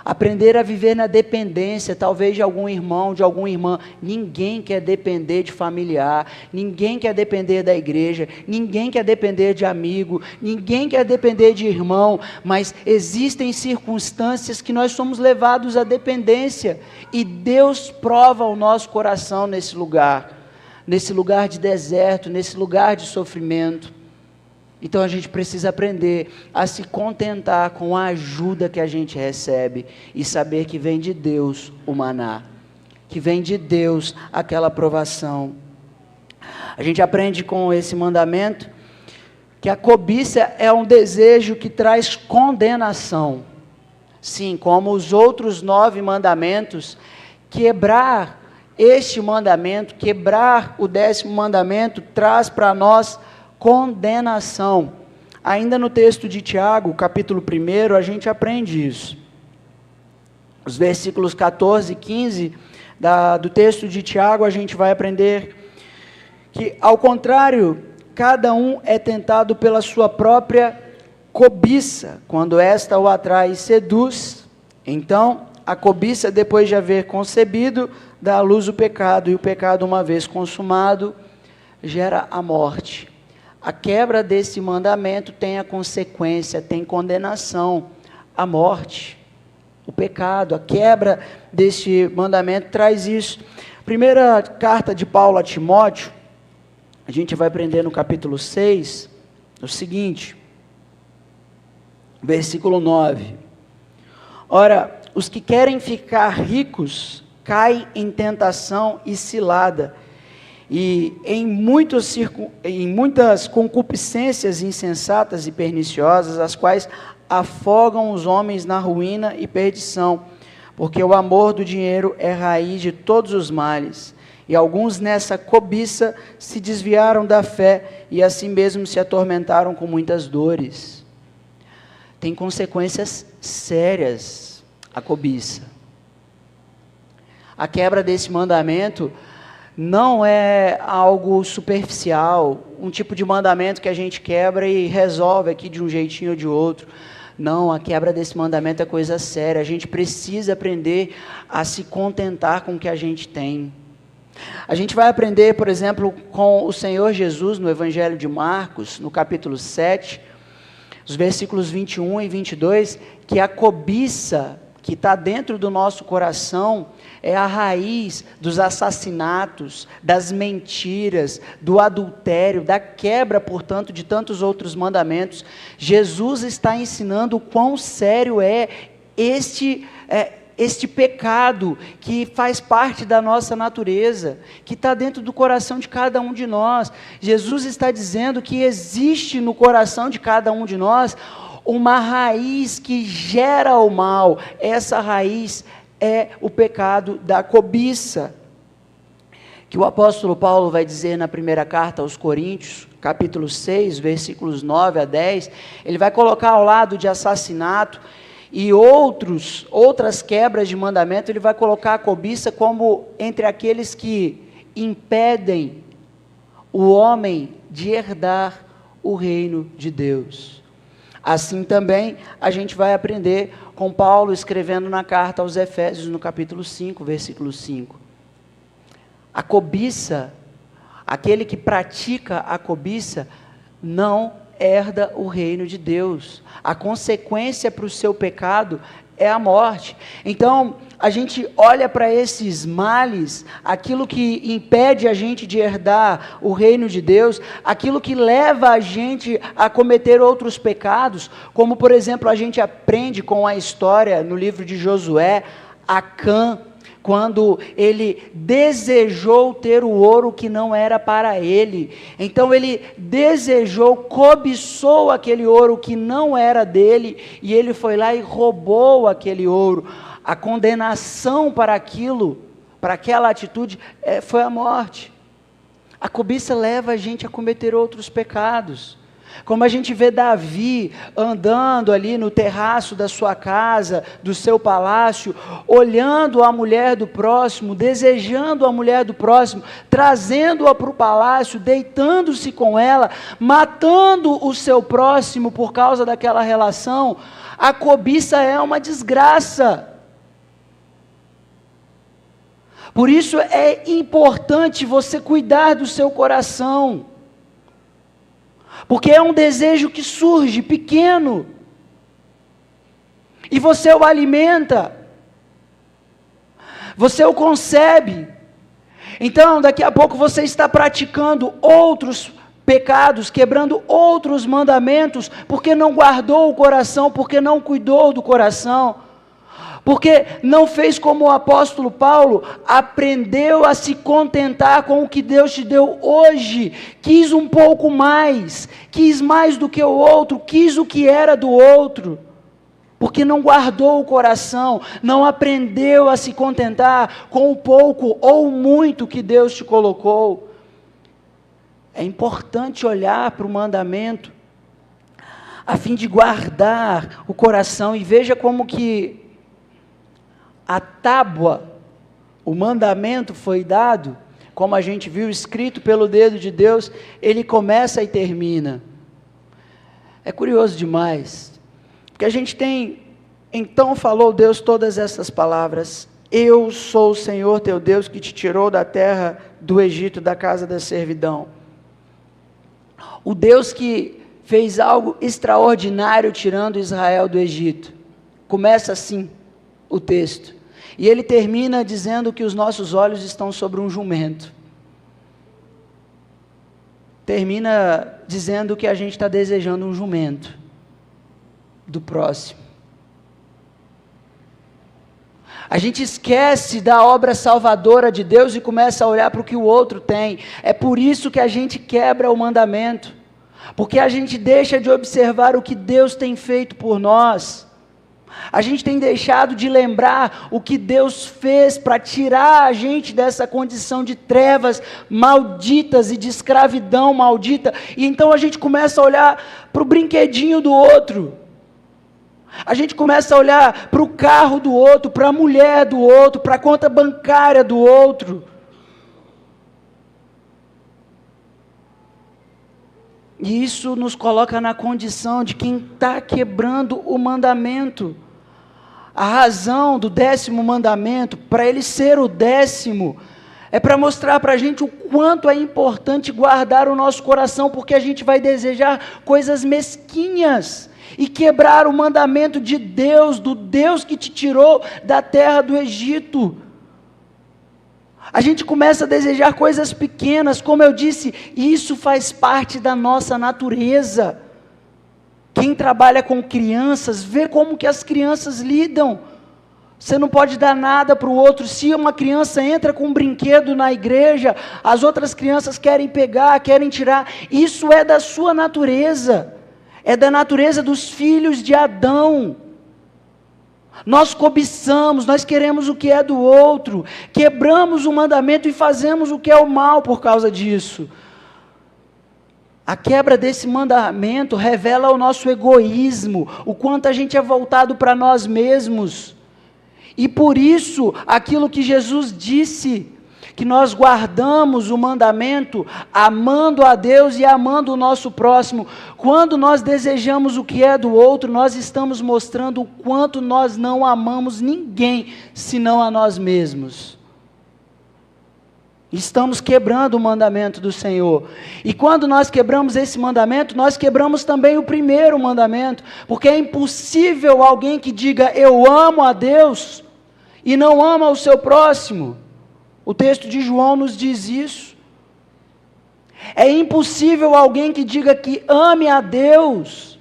Speaker 1: aprender a viver na dependência, talvez de algum irmão, de alguma irmã. Ninguém quer depender de familiar, ninguém quer depender da igreja, ninguém quer depender de amigo, ninguém quer depender de irmão, mas existem circunstâncias que nós somos levados à dependência, e Deus prova o nosso coração nesse lugar de deserto, nesse lugar de sofrimento. Então a gente precisa aprender a se contentar com a ajuda que a gente recebe e saber que vem de Deus o maná, que vem de Deus aquela provação. A gente aprende com esse mandamento que a cobiça é um desejo que traz condenação. Sim, como os outros 9 mandamentos, quebrar este mandamento, quebrar o 10º mandamento, traz para nós condenação. Ainda no texto de Tiago, capítulo 1, a gente aprende isso. Os versículos 14 e 15 do texto de Tiago, a gente vai aprender que, ao contrário, cada um é tentado pela sua própria cobiça, quando esta o atrai e seduz. Então, a cobiça, depois de haver concebido, dá à luz o pecado, e o pecado, uma vez consumado, gera a morte. A quebra desse mandamento tem a consequência, tem condenação, a morte, o pecado. A quebra deste mandamento traz isso. Primeira carta de Paulo a Timóteo, a gente vai aprender no capítulo 6, o seguinte, versículo 9. Ora, os que querem ficar ricos caem em tentação e cilada, e em muitas concupiscências insensatas e perniciosas, as quais afogam os homens na ruína e perdição, porque o amor do dinheiro é raiz de todos os males, e alguns nessa cobiça se desviaram da fé, e assim mesmo se atormentaram com muitas dores. Tem consequências sérias a cobiça. A quebra desse mandamento não é algo superficial, um tipo de mandamento que a gente quebra e resolve aqui de um jeitinho ou de outro. Não, a quebra desse mandamento é coisa séria. A gente precisa aprender a se contentar com o que a gente tem. A gente vai aprender, por exemplo, com o Senhor Jesus no Evangelho de Marcos, no capítulo 7, os versículos 21 e 22, que a cobiça que está dentro do nosso coração é a raiz dos assassinatos, das mentiras, do adultério, da quebra, portanto, de tantos outros mandamentos. Jesus está ensinando o quão sério é este pecado que faz parte da nossa natureza, que está dentro do coração de cada um de nós. Jesus está dizendo que existe no coração de cada um de nós uma raiz que gera o mal. Essa raiz é o pecado da cobiça, que o apóstolo Paulo vai dizer na primeira carta aos Coríntios, capítulo 6, versículos 9 a 10, ele vai colocar ao lado de assassinato, e outras quebras de mandamento, ele vai colocar a cobiça como entre aqueles que impedem o homem de herdar o reino de Deus. Assim também a gente vai aprender com Paulo escrevendo na carta aos Efésios, no capítulo 5, versículo 5. A cobiça, aquele que pratica a cobiça, não herda o reino de Deus. A consequência para o seu pecado é a morte. Então, a gente olha para esses males, aquilo que impede a gente de herdar o reino de Deus, aquilo que leva a gente a cometer outros pecados, como por exemplo, a gente aprende com a história no livro de Josué, Acã, quando ele desejou ter o ouro que não era para ele. Então ele desejou, cobiçou aquele ouro que não era dele, e ele foi lá e roubou aquele ouro. A condenação para aquilo, para aquela atitude, foi a morte. A cobiça leva a gente a cometer outros pecados. Como a gente vê Davi andando ali no terraço da sua casa, do seu palácio, olhando a mulher do próximo, desejando a mulher do próximo, trazendo-a para o palácio, deitando-se com ela, matando o seu próximo por causa daquela relação. A cobiça é uma desgraça. Por isso é importante você cuidar do seu coração. Porque é um desejo que surge pequeno, e você o alimenta, você o concebe. Então daqui a pouco você está praticando outros pecados, quebrando outros mandamentos, porque não guardou o coração, porque não cuidou do coração, porque não fez como o apóstolo Paulo, aprendeu a se contentar com o que Deus te deu hoje, quis um pouco mais, quis mais do que o outro, quis o que era do outro, porque não guardou o coração, não aprendeu a se contentar com o pouco ou muito que Deus te colocou. É importante olhar para o mandamento, a fim de guardar o coração, e veja como que a tábua, o mandamento foi dado, como a gente viu, escrito pelo dedo de Deus, ele começa e termina. É curioso demais, porque a gente tem, então falou Deus todas essas palavras: eu sou o Senhor teu Deus que te tirou da terra do Egito, da casa da servidão. O Deus que fez algo extraordinário tirando Israel do Egito. Começa assim o texto, e ele termina dizendo que os nossos olhos estão sobre um jumento. Termina dizendo que a gente está desejando um jumento do próximo. A gente esquece da obra salvadora de Deus e começa a olhar para o que o outro tem. É por isso que a gente quebra o mandamento, porque a gente deixa de observar o que Deus tem feito por nós. A gente tem deixado de lembrar o que Deus fez para tirar a gente dessa condição de trevas malditas e de escravidão maldita, e então a gente começa a olhar para o brinquedinho do outro, a gente começa a olhar para o carro do outro, para a mulher do outro, para a conta bancária do outro. E isso nos coloca na condição de quem está quebrando o mandamento. A razão do 10º mandamento, para ele ser o 10º, é para mostrar para a gente o quanto é importante guardar o nosso coração, porque a gente vai desejar coisas mesquinhas, e quebrar o mandamento de Deus, do Deus que te tirou da terra do Egito. A gente começa a desejar coisas pequenas, como eu disse, isso faz parte da nossa natureza. Quem trabalha com crianças, vê como que as crianças lidam. Você não pode dar nada para o outro. Se uma criança entra com um brinquedo na igreja, as outras crianças querem pegar, querem tirar. Isso é da sua natureza. É da natureza dos filhos de Adão. Nós cobiçamos, nós queremos o que é do outro, quebramos o mandamento e fazemos o que é o mal por causa disso. A quebra desse mandamento revela o nosso egoísmo, o quanto a gente é voltado para nós mesmos. E por isso, aquilo que Jesus disse, que nós guardamos o mandamento, amando a Deus e amando o nosso próximo. Quando nós desejamos o que é do outro, nós estamos mostrando o quanto nós não amamos ninguém, senão a nós mesmos. Estamos quebrando o mandamento do Senhor. E quando nós quebramos esse mandamento, nós quebramos também o primeiro mandamento, porque é impossível alguém que diga eu amo a Deus e não ama o seu próximo. O texto de João nos diz isso. É impossível alguém que diga que ame a Deus,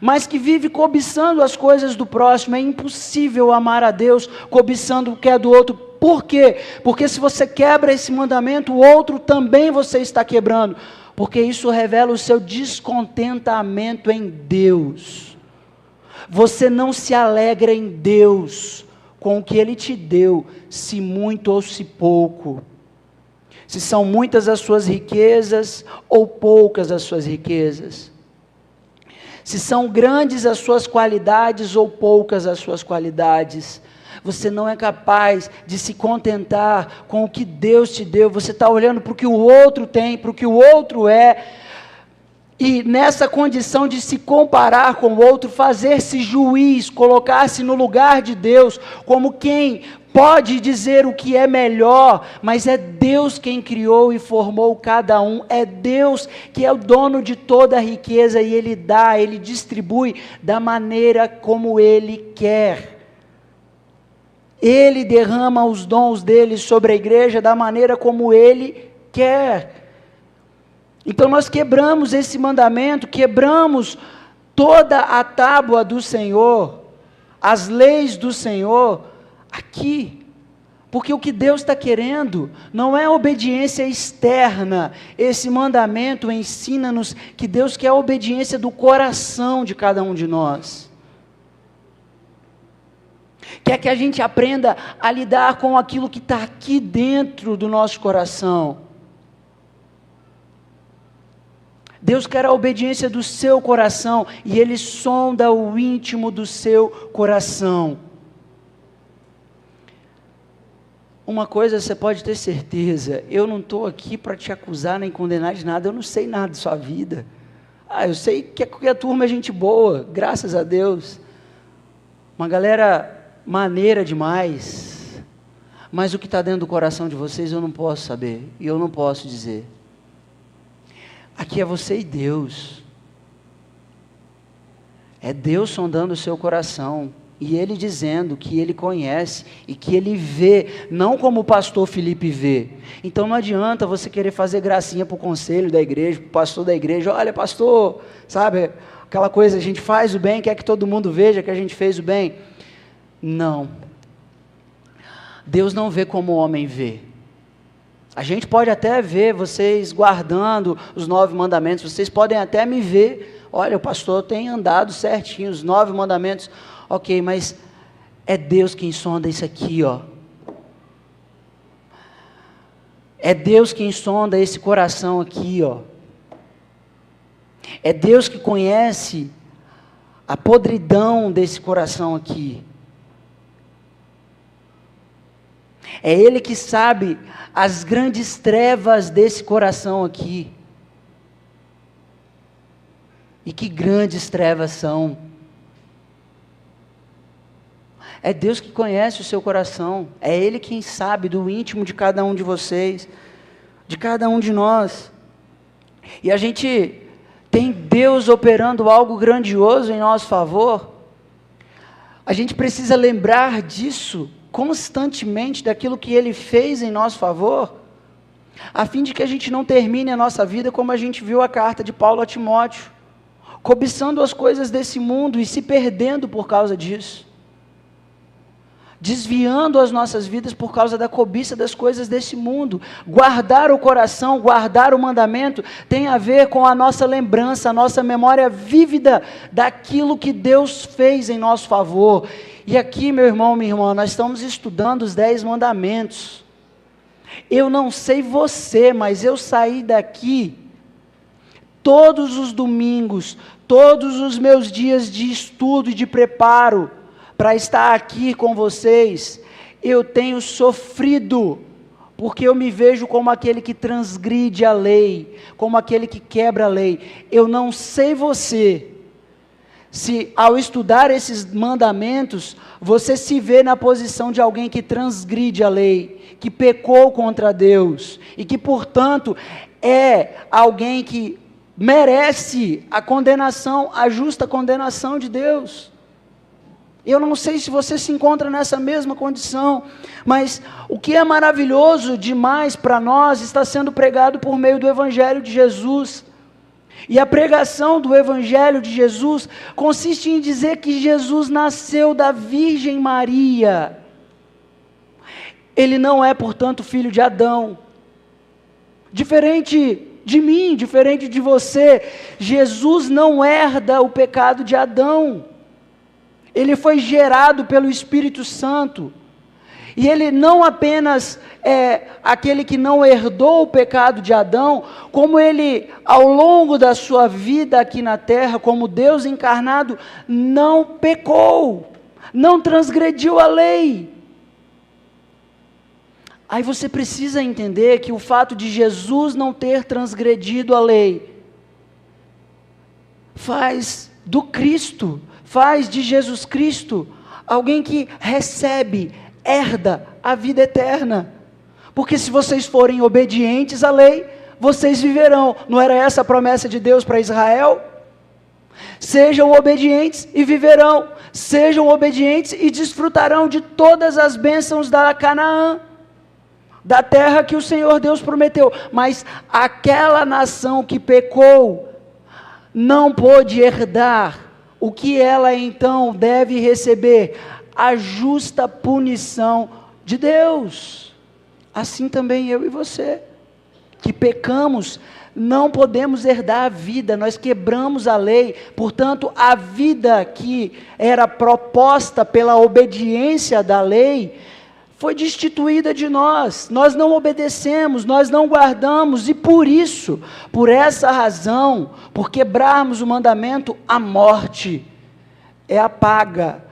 Speaker 1: mas que vive cobiçando as coisas do próximo. É impossível amar a Deus cobiçando o que é do outro. Por quê? Porque se você quebra esse mandamento, o outro também você está quebrando. Porque isso revela o seu descontentamento em Deus. Você não se alegra em Deus com o que Ele te deu, se muito ou se pouco. Se são muitas as suas riquezas ou poucas as suas riquezas. Se são grandes as suas qualidades ou poucas as suas qualidades. Você não é capaz de se contentar com o que Deus te deu. Você está olhando para o que o outro tem, para o que o outro é. E nessa condição de se comparar com o outro, fazer-se juiz, colocar-se no lugar de Deus, como quem pode dizer o que é melhor, mas é Deus quem criou e formou cada um, é Deus que é o dono de toda a riqueza e Ele dá, Ele distribui da maneira como Ele quer. Ele derrama os dons dele sobre a igreja da maneira como Ele quer. Então nós quebramos esse mandamento, quebramos toda a tábua do Senhor, as leis do Senhor, aqui. Porque o que Deus está querendo não é obediência externa. Esse mandamento ensina-nos que Deus quer a obediência do coração de cada um de nós. Quer que a gente aprenda a lidar com aquilo que está aqui dentro do nosso coração. Deus quer a obediência do seu coração e Ele sonda o íntimo do seu coração. Uma coisa você pode ter certeza, eu não estou aqui para te acusar nem condenar de nada, eu não sei nada de sua vida. Eu sei que a turma é gente boa, graças a Deus. Uma galera maneira demais, mas o que está dentro do coração de vocês eu não posso saber, e eu não posso dizer. Aqui é você e Deus. É Deus sondando o seu coração. E Ele dizendo que Ele conhece e que Ele vê, não como o pastor Felipe vê. Então não adianta você querer fazer gracinha para o conselho da igreja, para o pastor da igreja. Olha pastor, sabe, aquela coisa, a gente faz o bem, quer que todo mundo veja que a gente fez o bem. Não. Deus não vê como o homem vê. A gente pode até ver vocês guardando os 9 mandamentos, vocês podem até me ver, olha, o pastor tem andado certinho, os 9 mandamentos, ok, mas é Deus quem sonda isso aqui, ó. É Deus quem sonda esse coração aqui, ó. É Deus que conhece a podridão desse coração aqui. É Ele que sabe as grandes trevas desse coração aqui. E que grandes trevas são. É Deus que conhece o seu coração. É Ele quem sabe do íntimo de cada um de vocês, de cada um de nós. E a gente tem Deus operando algo grandioso em nosso favor. A gente precisa lembrar disso constantemente, daquilo que Ele fez em nosso favor, a fim de que a gente não termine a nossa vida como a gente viu a carta de Paulo a Timóteo, cobiçando as coisas desse mundo e se perdendo por causa disso, desviando as nossas vidas por causa da cobiça das coisas desse mundo. Guardar o coração, guardar o mandamento, tem a ver com a nossa lembrança, a nossa memória vívida daquilo que Deus fez em nosso favor. E aqui, meu irmão, minha irmã, nós estamos estudando os 10 mandamentos. Eu não sei você, mas eu saí daqui todos os domingos, todos os meus dias de estudo e de preparo para estar aqui com vocês, eu tenho sofrido, porque eu me vejo como aquele que transgride a lei, como aquele que quebra a lei. Eu não sei você, se ao estudar esses mandamentos, você se vê na posição de alguém que transgride a lei, que pecou contra Deus, e que, portanto, é alguém que merece a condenação, a justa condenação de Deus. Eu não sei se você se encontra nessa mesma condição, mas o que é maravilhoso demais para nós está sendo pregado por meio do Evangelho de Jesus. E a pregação do Evangelho de Jesus consiste em dizer que Jesus nasceu da Virgem Maria. Ele não é, portanto, filho de Adão. Diferente de mim, diferente de você, Jesus não herda o pecado de Adão. Ele foi gerado pelo Espírito Santo, e ele não apenas é aquele que não herdou o pecado de Adão, como ele, ao longo da sua vida aqui na terra, como Deus encarnado, não pecou, não transgrediu a lei. Aí você precisa entender que o fato de Jesus não ter transgredido a lei, faz do Cristo, faz de Jesus Cristo alguém que recebe, herda a vida eterna. Porque se vocês forem obedientes à lei, vocês viverão. Não era essa a promessa de Deus para Israel? Sejam obedientes e viverão. Sejam obedientes e desfrutarão de todas as bênçãos da Canaã, da terra que o Senhor Deus prometeu. Mas aquela nação que pecou não pôde herdar. O que ela então deve receber? A justa punição de Deus. Assim também eu e você, que pecamos, não podemos herdar a vida, nós quebramos a lei. Portanto, a vida que era proposta pela obediência da lei, foi destituída de nós. Nós não obedecemos, nós não guardamos, e por isso, por essa razão, por quebrarmos o mandamento, a morte é a paga,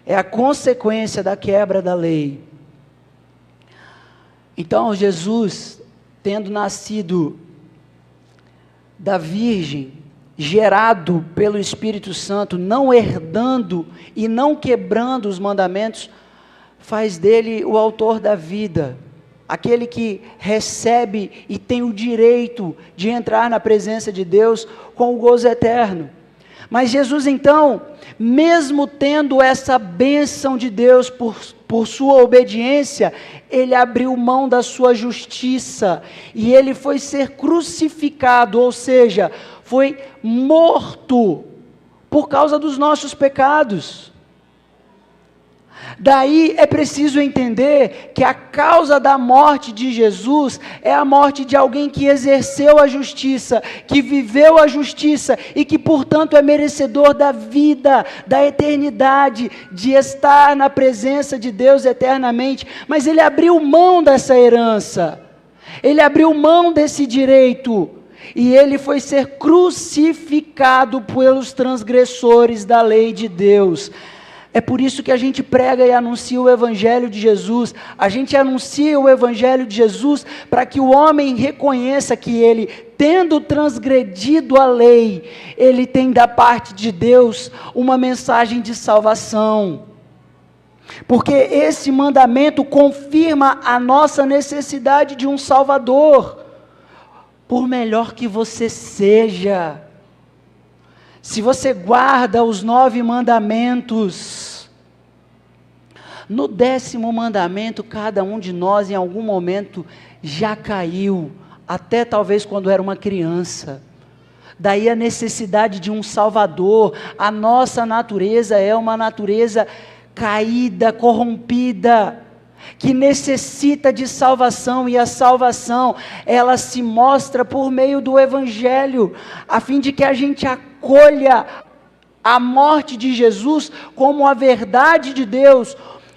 Speaker 1: é a consequência da quebra da lei. Então Jesus, tendo nascido da Virgem, gerado pelo Espírito Santo, não herdando e não quebrando os mandamentos, faz dele o autor da vida, aquele que recebe e tem o direito de entrar na presença de Deus com o gozo eterno. Mas Jesus então, mesmo tendo essa bênção de Deus por sua obediência, ele abriu mão da sua justiça, e ele foi ser crucificado, ou seja, foi morto por causa dos nossos pecados. Daí é preciso entender que a causa da morte de Jesus é a morte de alguém que exerceu a justiça, que viveu a justiça e que, portanto, é merecedor da vida, da eternidade, de estar na presença de Deus eternamente. Mas ele abriu mão dessa herança, ele abriu mão desse direito, e ele foi ser crucificado pelos transgressores da lei de Deus. É por isso que a gente prega e anuncia o Evangelho de Jesus. A gente anuncia o Evangelho de Jesus para que o homem reconheça que ele, tendo transgredido a lei, ele tem da parte de Deus uma mensagem de salvação. Porque esse mandamento confirma a nossa necessidade de um Salvador. Por melhor que você seja, se você guarda os 9 mandamentos, no 10º mandamento, cada um de nós em algum momento já caiu, até talvez quando era uma criança. Daí a necessidade de um Salvador. A nossa natureza é uma natureza caída, corrompida, que necessita de salvação, e a salvação, ela se mostra por meio do Evangelho, a fim de que a gente acolha a morte de Jesus como a verdade de Deus,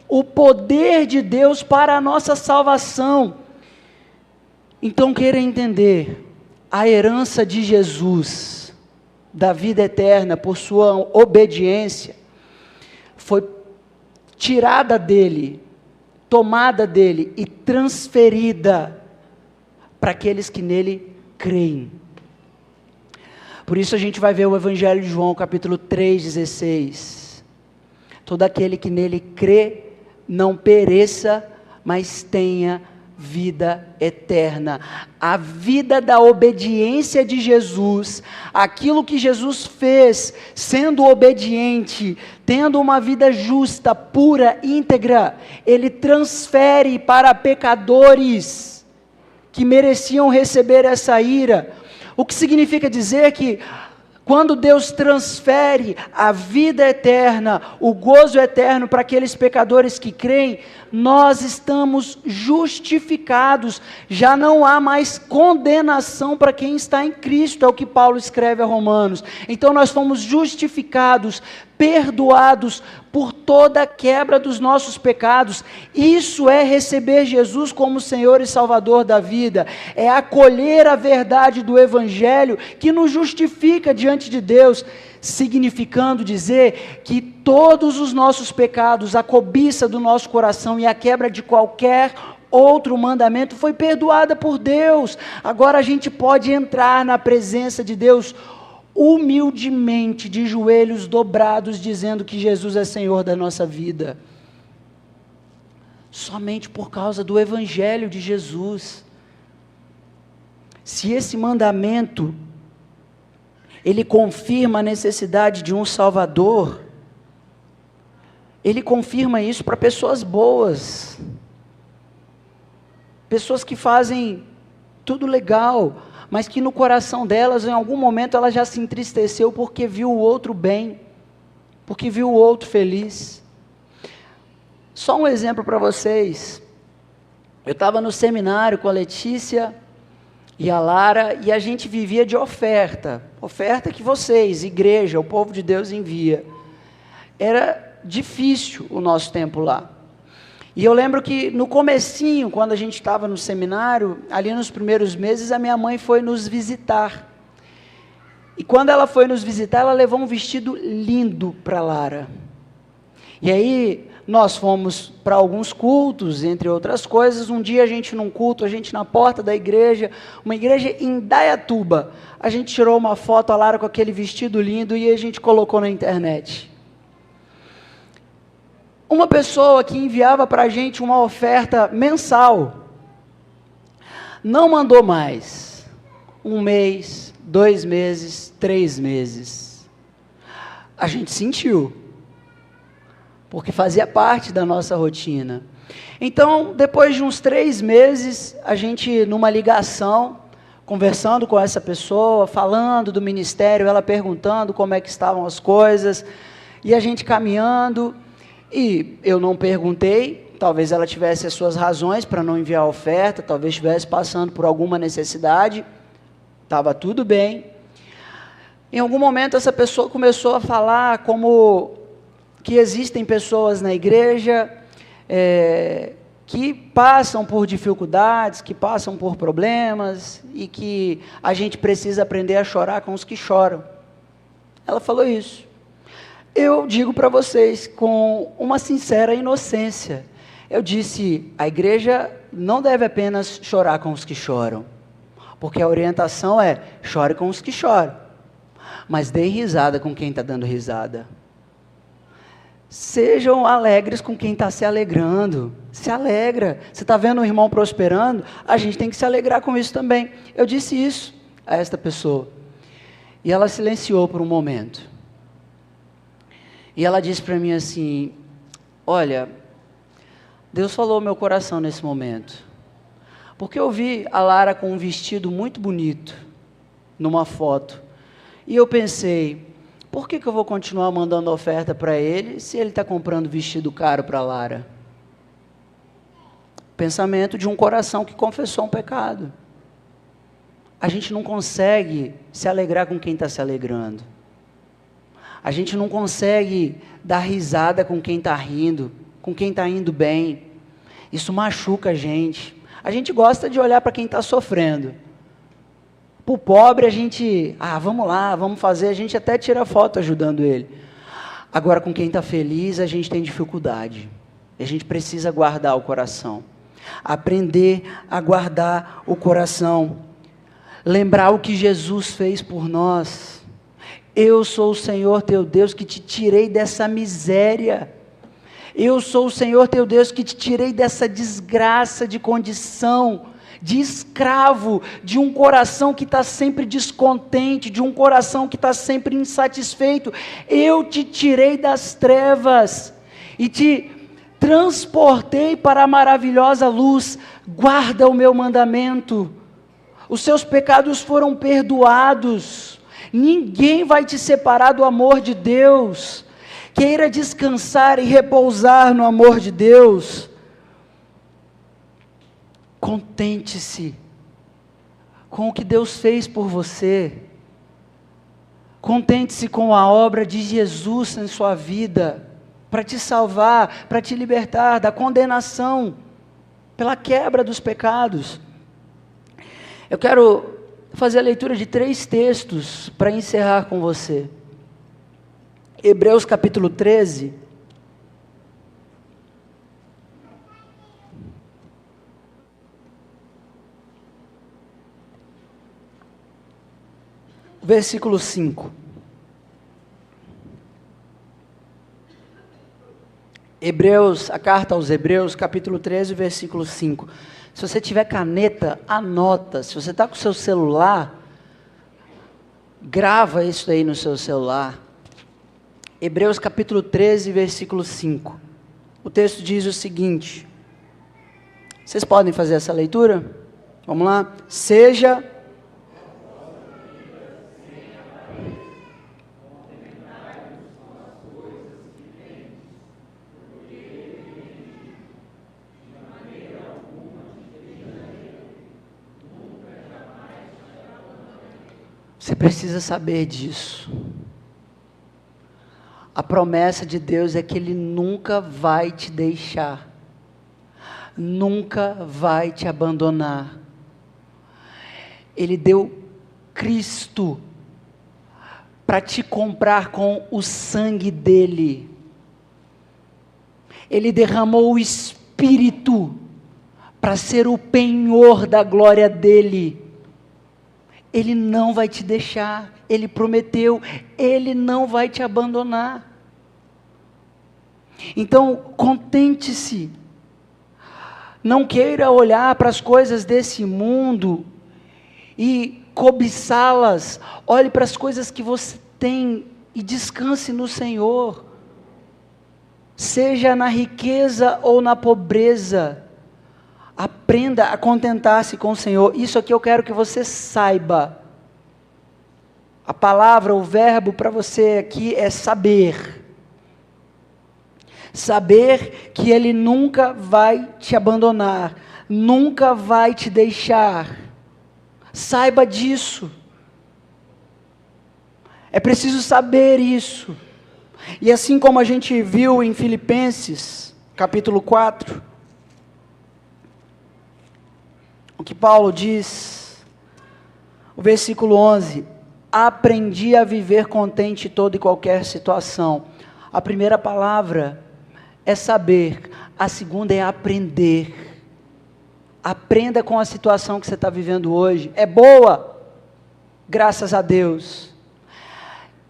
Speaker 1: o poder de Deus para a nossa salvação. Então, queira entender, a herança de Jesus, da vida eterna, por sua obediência, foi tirada dele, tomada dele e transferida para aqueles que nele creem. Por isso a gente vai ver o Evangelho de João, capítulo 3,16. Todo aquele que nele crê, não pereça, mas tenha vida eterna. A vida da obediência de Jesus, aquilo que Jesus fez, sendo obediente, tendo uma vida justa, pura, íntegra, ele transfere para pecadores que mereciam receber essa ira. O que significa dizer que quando Deus transfere a vida eterna, o gozo eterno para aqueles pecadores que creem, nós estamos justificados, já não há mais condenação para quem está em Cristo, é o que Paulo escreve a Romanos. Então nós fomos justificados, perdoados por toda a quebra dos nossos pecados. Isso é receber Jesus como Senhor e Salvador da vida, é acolher a verdade do Evangelho que nos justifica diante de Deus, significando dizer que todos os nossos pecados, a cobiça do nosso coração e a quebra de qualquer outro mandamento foi perdoada por Deus. Agora a gente pode entrar na presença de Deus humildemente, de joelhos dobrados, dizendo que Jesus é Senhor da nossa vida, somente por causa do Evangelho de Jesus. Se esse mandamento, ele confirma a necessidade de um Salvador, ele confirma isso para pessoas boas, pessoas que fazem tudo legal, mas que no coração delas, em algum momento, ela já se entristeceu porque viu o outro bem, porque viu o outro feliz. Só um exemplo para vocês. Eu estava no seminário com a Letícia e a Lara, e a gente vivia de oferta que vocês, igreja, o povo de Deus envia. Era difícil o nosso tempo lá. E eu lembro que no comecinho, quando a gente estava no seminário, ali nos primeiros meses, a minha mãe foi nos visitar. E quando ela foi nos visitar, ela levou um vestido lindo para Lara. E aí, nós fomos para alguns cultos, entre outras coisas. Um dia a gente num culto, a gente na porta da igreja, uma igreja em Indaiatuba, a gente tirou uma foto, a Lara com aquele vestido lindo, e a gente colocou na internet. Uma pessoa que enviava para a gente uma oferta mensal, não mandou mais. 1 mês, 2 meses, 3 meses. A gente sentiu, porque fazia parte da nossa rotina. Então, depois de uns 3 meses, a gente, numa ligação, conversando com essa pessoa, falando do ministério, ela perguntando como é que estavam as coisas, e a gente caminhando. E eu não perguntei, talvez ela tivesse as suas razões para não enviar a oferta, talvez estivesse passando por alguma necessidade, estava tudo bem. Em algum momento essa pessoa começou a falar como que existem pessoas na igreja que passam por dificuldades, que passam por problemas, e que a gente precisa aprender a chorar com os que choram. Ela falou isso. Eu digo para vocês com uma sincera inocência, eu disse, a igreja não deve apenas chorar com os que choram, porque a orientação é, chore com os que choram, mas dê risada com quem está dando risada. Sejam alegres com quem está se alegrando, se alegra. Você está vendo um irmão prosperando, a gente tem que se alegrar com isso também. Eu disse isso a esta pessoa, e ela silenciou por um momento. E ela disse para mim assim, olha, Deus falou ao meu coração nesse momento, porque eu vi a Lara com um vestido muito bonito, numa foto, e eu pensei, por que eu vou continuar mandando oferta para ele, se ele está comprando vestido caro para a Lara? Pensamento de um coração que confessou um pecado. A gente não consegue se alegrar com quem está se alegrando. A gente não consegue dar risada com quem está rindo, com quem está indo bem. Isso machuca a gente. A gente gosta de olhar para quem está sofrendo. Para o pobre a gente, vamos lá, vamos fazer, a gente até tira foto ajudando ele. Agora com quem está feliz a gente tem dificuldade. A gente precisa guardar o coração. Aprender a guardar o coração. Lembrar o que Jesus fez por nós. Eu sou o Senhor teu Deus que te tirei dessa miséria. Eu sou o Senhor teu Deus que te tirei dessa desgraça de condição, de escravo, de um coração que está sempre descontente, de um coração que está sempre insatisfeito. Eu te tirei das trevas e te transportei para a maravilhosa luz. Guarda o meu mandamento. Os seus pecados foram perdoados. Ninguém vai te separar do amor de Deus. Queira descansar e repousar no amor de Deus. Contente-se com o que Deus fez por você. Contente-se com a obra de Jesus em sua vida, para te salvar, para te libertar da condenação, pela quebra dos pecados. Eu quero fazer a leitura de 3 textos para encerrar com você. Hebreus capítulo 13. Versículo 5. Hebreus, a carta aos Hebreus, capítulo 13, versículo 5. Se você tiver caneta, anota. Se você está com o seu celular, grava isso aí no seu celular. Hebreus capítulo 13, versículo 5. O texto diz o seguinte. Vocês podem fazer essa leitura? Vamos lá. Seja... Você precisa saber disso. A promessa de Deus é que Ele nunca vai te deixar. Nunca vai te abandonar. Ele deu Cristo para te comprar com o sangue dEle. Ele derramou o Espírito para ser o penhor da glória dEle. Ele não vai te deixar, Ele prometeu, Ele não vai te abandonar. Então, contente-se, não queira olhar para as coisas desse mundo e cobiçá-las. Olhe para as coisas que você tem e descanse no Senhor, seja na riqueza ou na pobreza. Aprenda a contentar-se com o Senhor. Isso aqui eu quero que você saiba. A palavra, o verbo para você aqui é saber. Saber que Ele nunca vai te abandonar, nunca vai te deixar. Saiba disso. É preciso saber isso. E assim como a gente viu em Filipenses, capítulo 4, o que Paulo diz, o versículo 11, aprendi a viver contente em toda e qualquer situação. A primeira palavra é saber, a segunda é aprender. Aprenda com a situação que você está vivendo hoje. É boa, graças a Deus.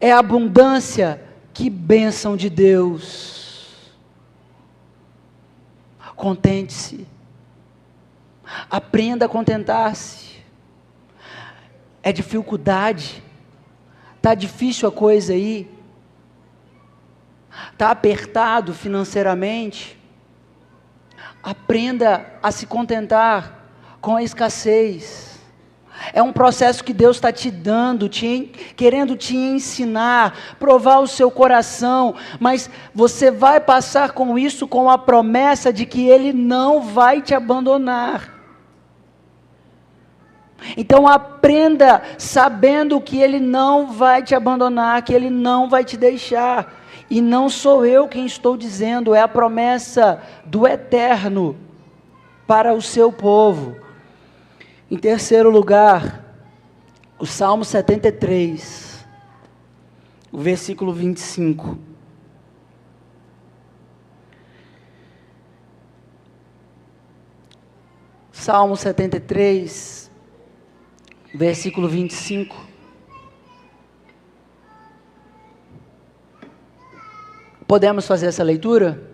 Speaker 1: É abundância, que bênção de Deus. Contente-se. Aprenda a contentar-se. É dificuldade. Está difícil a coisa aí. Está apertado financeiramente. Aprenda a se contentar com a escassez. É um processo que Deus está te dando, querendo te ensinar, provar o seu coração, mas você vai passar com isso com a promessa de que Ele não vai te abandonar. Então aprenda sabendo que Ele não vai te abandonar, que Ele não vai te deixar. E não sou eu quem estou dizendo, é a promessa do Eterno para o seu povo. Em terceiro lugar, O Salmo 73, o versículo 25. Salmo 73, versículo 25. Podemos fazer essa leitura?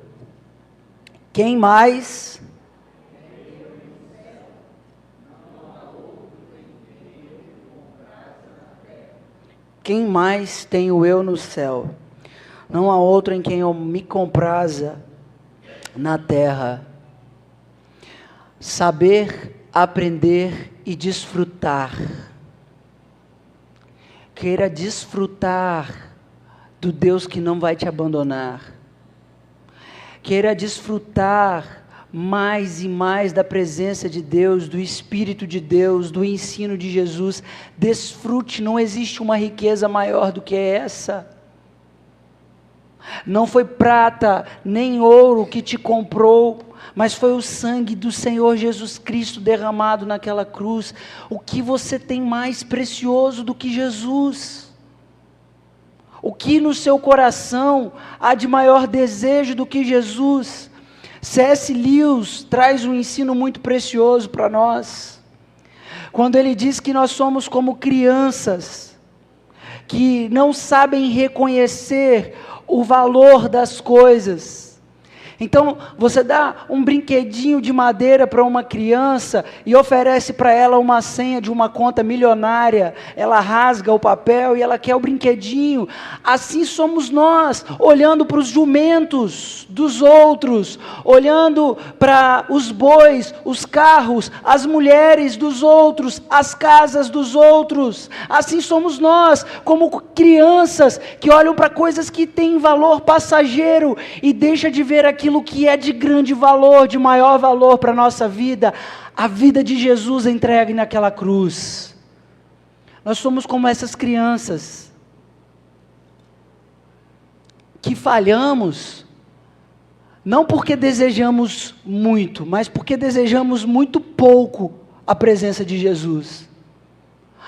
Speaker 1: Quem mais? Quem mais tenho eu no céu? Não há outro em quem eu me compraza na terra. Saber, aprender e desfrutar. Queira desfrutar do Deus que não vai te abandonar. Queira desfrutar mais e mais da presença de Deus, do Espírito de Deus, do ensino de Jesus. Desfrute, não existe uma riqueza maior do que essa. Não foi prata nem ouro que te comprou, mas foi o sangue do Senhor Jesus Cristo derramado naquela cruz. O que você tem mais precioso do que Jesus? O que no seu coração há de maior desejo do que Jesus? C.S. Lewis traz um ensino muito precioso para nós, quando ele diz que nós somos como crianças, que não sabem reconhecer o valor das coisas. Então, você dá um brinquedinho de madeira para uma criança e oferece para ela uma senha de uma conta milionária, ela rasga o papel e ela quer o brinquedinho. Assim somos nós, olhando para os jumentos dos outros, olhando para os bois, os carros, as mulheres dos outros, as casas dos outros. Assim somos nós, como crianças que olham para coisas que têm valor passageiro e deixam de ver aquilo que é de grande valor, de maior valor para a nossa vida, a vida de Jesus entregue naquela cruz. Nós somos como essas crianças, que falhamos, não porque desejamos muito, mas porque desejamos muito pouco a presença de Jesus.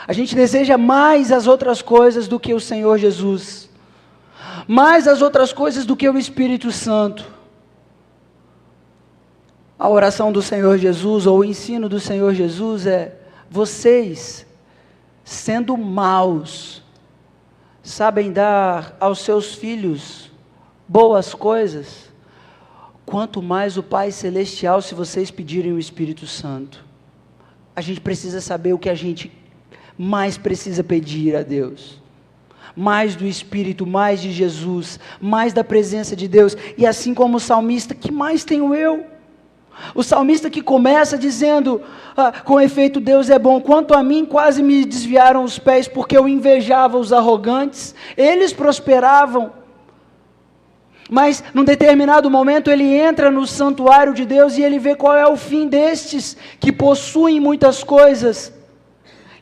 Speaker 1: A gente deseja mais as outras coisas do que o Senhor Jesus, mais as outras coisas do que o Espírito Santo. A oração do Senhor Jesus, ou o ensino do Senhor Jesus é: vocês, sendo maus, sabem dar aos seus filhos boas coisas, quanto mais o Pai Celestial, se vocês pedirem o Espírito Santo. A gente precisa saber o que a gente mais precisa pedir a Deus. Mais do Espírito, mais de Jesus, mais da presença de Deus. E assim como o salmista, que mais tenho eu? O salmista que começa dizendo, com efeito Deus é bom, quanto a mim quase me desviaram os pés, porque eu invejava os arrogantes, eles prosperavam, mas num determinado momento ele entra no santuário de Deus e ele vê qual é o fim destes, que possuem muitas coisas,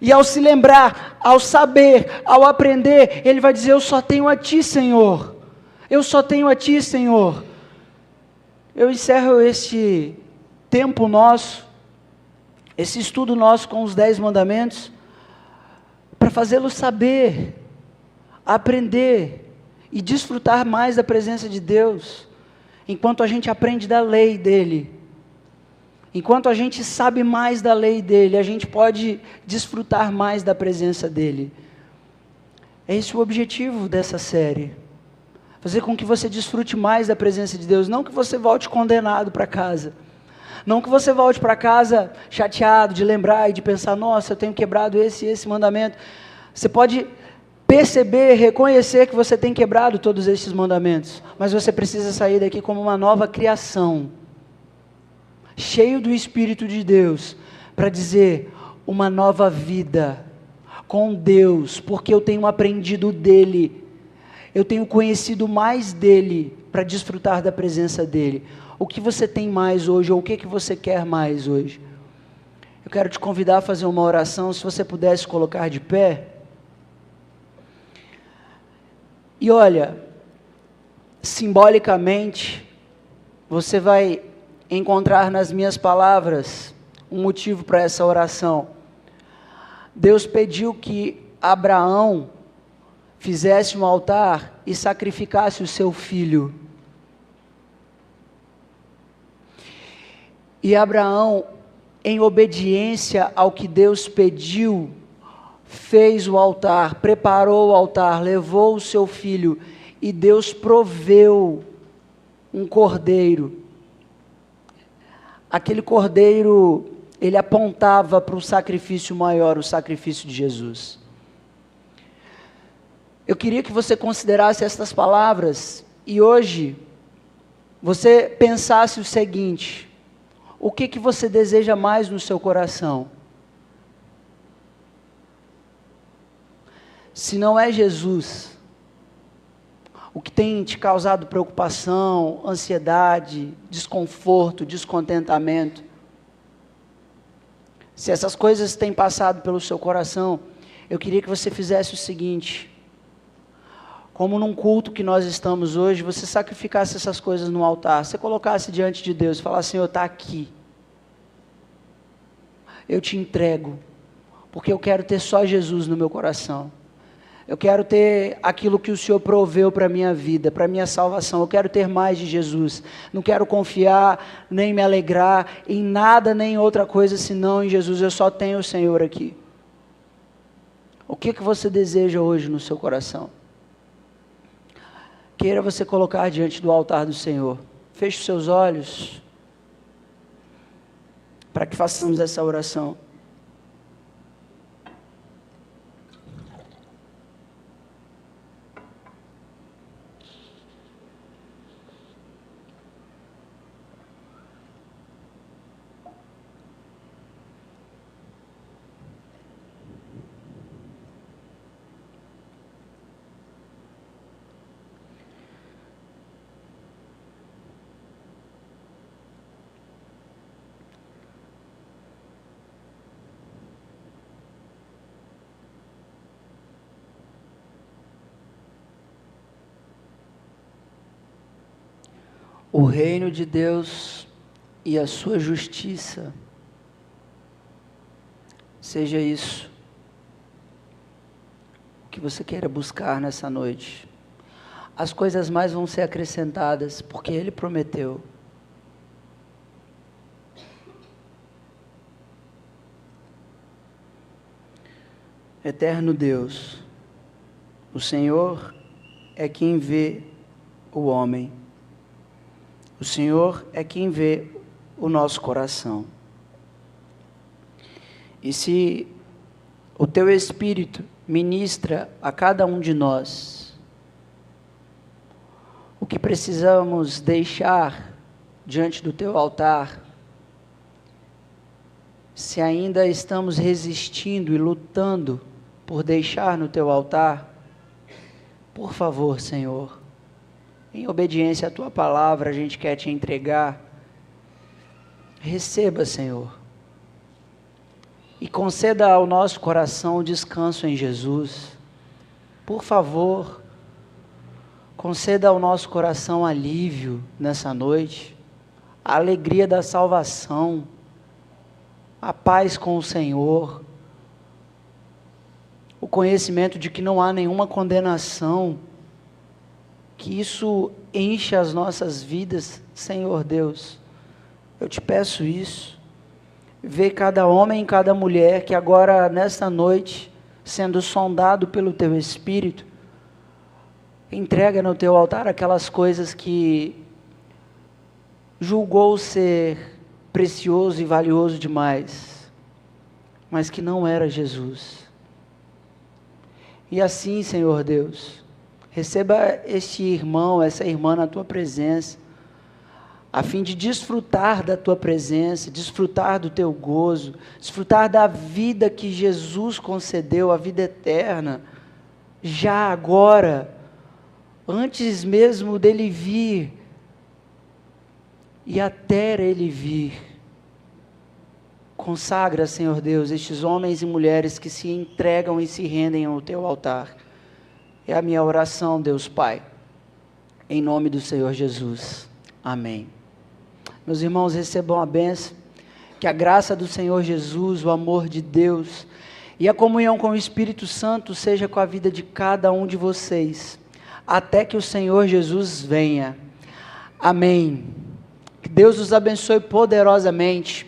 Speaker 1: e ao se lembrar, ao saber, ao aprender, ele vai dizer: eu só tenho a Ti, Senhor, eu só tenho a Ti, Senhor. Eu encerro este tempo nosso, esse estudo nosso com os 10 mandamentos, para fazê-lo saber, aprender e desfrutar mais da presença de Deus, enquanto a gente aprende da lei dEle, enquanto a gente sabe mais da lei dEle, a gente pode desfrutar mais da presença dEle. É esse o objetivo dessa série. Fazer com que você desfrute mais da presença de Deus, não que você volte condenado para casa, não que você volte para casa chateado de lembrar e de pensar: nossa, eu tenho quebrado esse mandamento. Você pode perceber, reconhecer que você tem quebrado todos esses mandamentos, mas você precisa sair daqui como uma nova criação, cheio do Espírito de Deus, para dizer: uma nova vida com Deus, porque eu tenho aprendido dEle, eu tenho conhecido mais dEle, para desfrutar da presença dEle. O que você tem mais hoje, ou o que você quer mais hoje? Eu quero te convidar a fazer uma oração, se você pudesse colocar de pé. E olha, simbolicamente, você vai encontrar nas minhas palavras um motivo para essa oração. Deus pediu que Abraão fizesse um altar e sacrificasse o seu filho. E Abraão, em obediência ao que Deus pediu, fez o altar, preparou o altar, levou o seu filho, e Deus proveu um cordeiro. Aquele cordeiro, ele apontava para o sacrifício maior, o sacrifício de Jesus. Eu queria que você considerasse estas palavras, e hoje, você pensasse o seguinte: o que você deseja mais no seu coração? Se não é Jesus, o que tem te causado preocupação, ansiedade, desconforto, descontentamento, se essas coisas têm passado pelo seu coração, eu queria que você fizesse o seguinte: como num culto que nós estamos hoje, você sacrificasse essas coisas no altar, você colocasse diante de Deus e falasse: Senhor, está aqui, eu te entrego, porque eu quero ter só Jesus no meu coração. Eu quero ter aquilo que o Senhor proveu para a minha vida, para a minha salvação. Eu quero ter mais de Jesus. Não quero confiar, nem me alegrar em nada, nem em outra coisa, senão em Jesus. Eu só tenho o Senhor aqui. O que você deseja hoje no seu coração? Queira você colocar diante do altar do Senhor. Feche os seus olhos, para que façamos essa oração. O reino de Deus e a sua justiça, seja isso o que você queira buscar nessa noite. As coisas mais vão ser acrescentadas, porque Ele prometeu. Eterno Deus, o Senhor é quem vê o homem. O Senhor é quem vê o nosso coração. E se o Teu Espírito ministra a cada um de nós o que precisamos deixar diante do Teu altar, se ainda estamos resistindo e lutando por deixar no Teu altar, por favor, Senhor, em obediência à Tua palavra, a gente quer Te entregar. Receba, Senhor, e conceda ao nosso coração o descanso em Jesus. Por favor, conceda ao nosso coração alívio nessa noite, a alegria da salvação, a paz com o Senhor, o conhecimento de que não há nenhuma condenação, que isso enche as nossas vidas, Senhor Deus. Eu te peço isso. Vê cada homem e cada mulher que agora, nesta noite, sendo sondado pelo Teu Espírito, entrega no Teu altar aquelas coisas que julgou ser precioso e valioso demais, mas que não era Jesus. E assim, Senhor Deus, receba este irmão, essa irmã na Tua presença, a fim de desfrutar da Tua presença, desfrutar do Teu gozo, desfrutar da vida que Jesus concedeu, a vida eterna, já agora, antes mesmo dEle vir, e até Ele vir. Consagra, Senhor Deus, estes homens e mulheres que se entregam e se rendem ao Teu altar. É a minha oração, Deus Pai, em nome do Senhor Jesus. Amém. Meus irmãos, recebam a bênção, que a graça do Senhor Jesus, o amor de Deus E a comunhão com o Espírito Santo seja com a vida de cada um de vocês, até que o Senhor Jesus venha. Amém. Que Deus os abençoe poderosamente.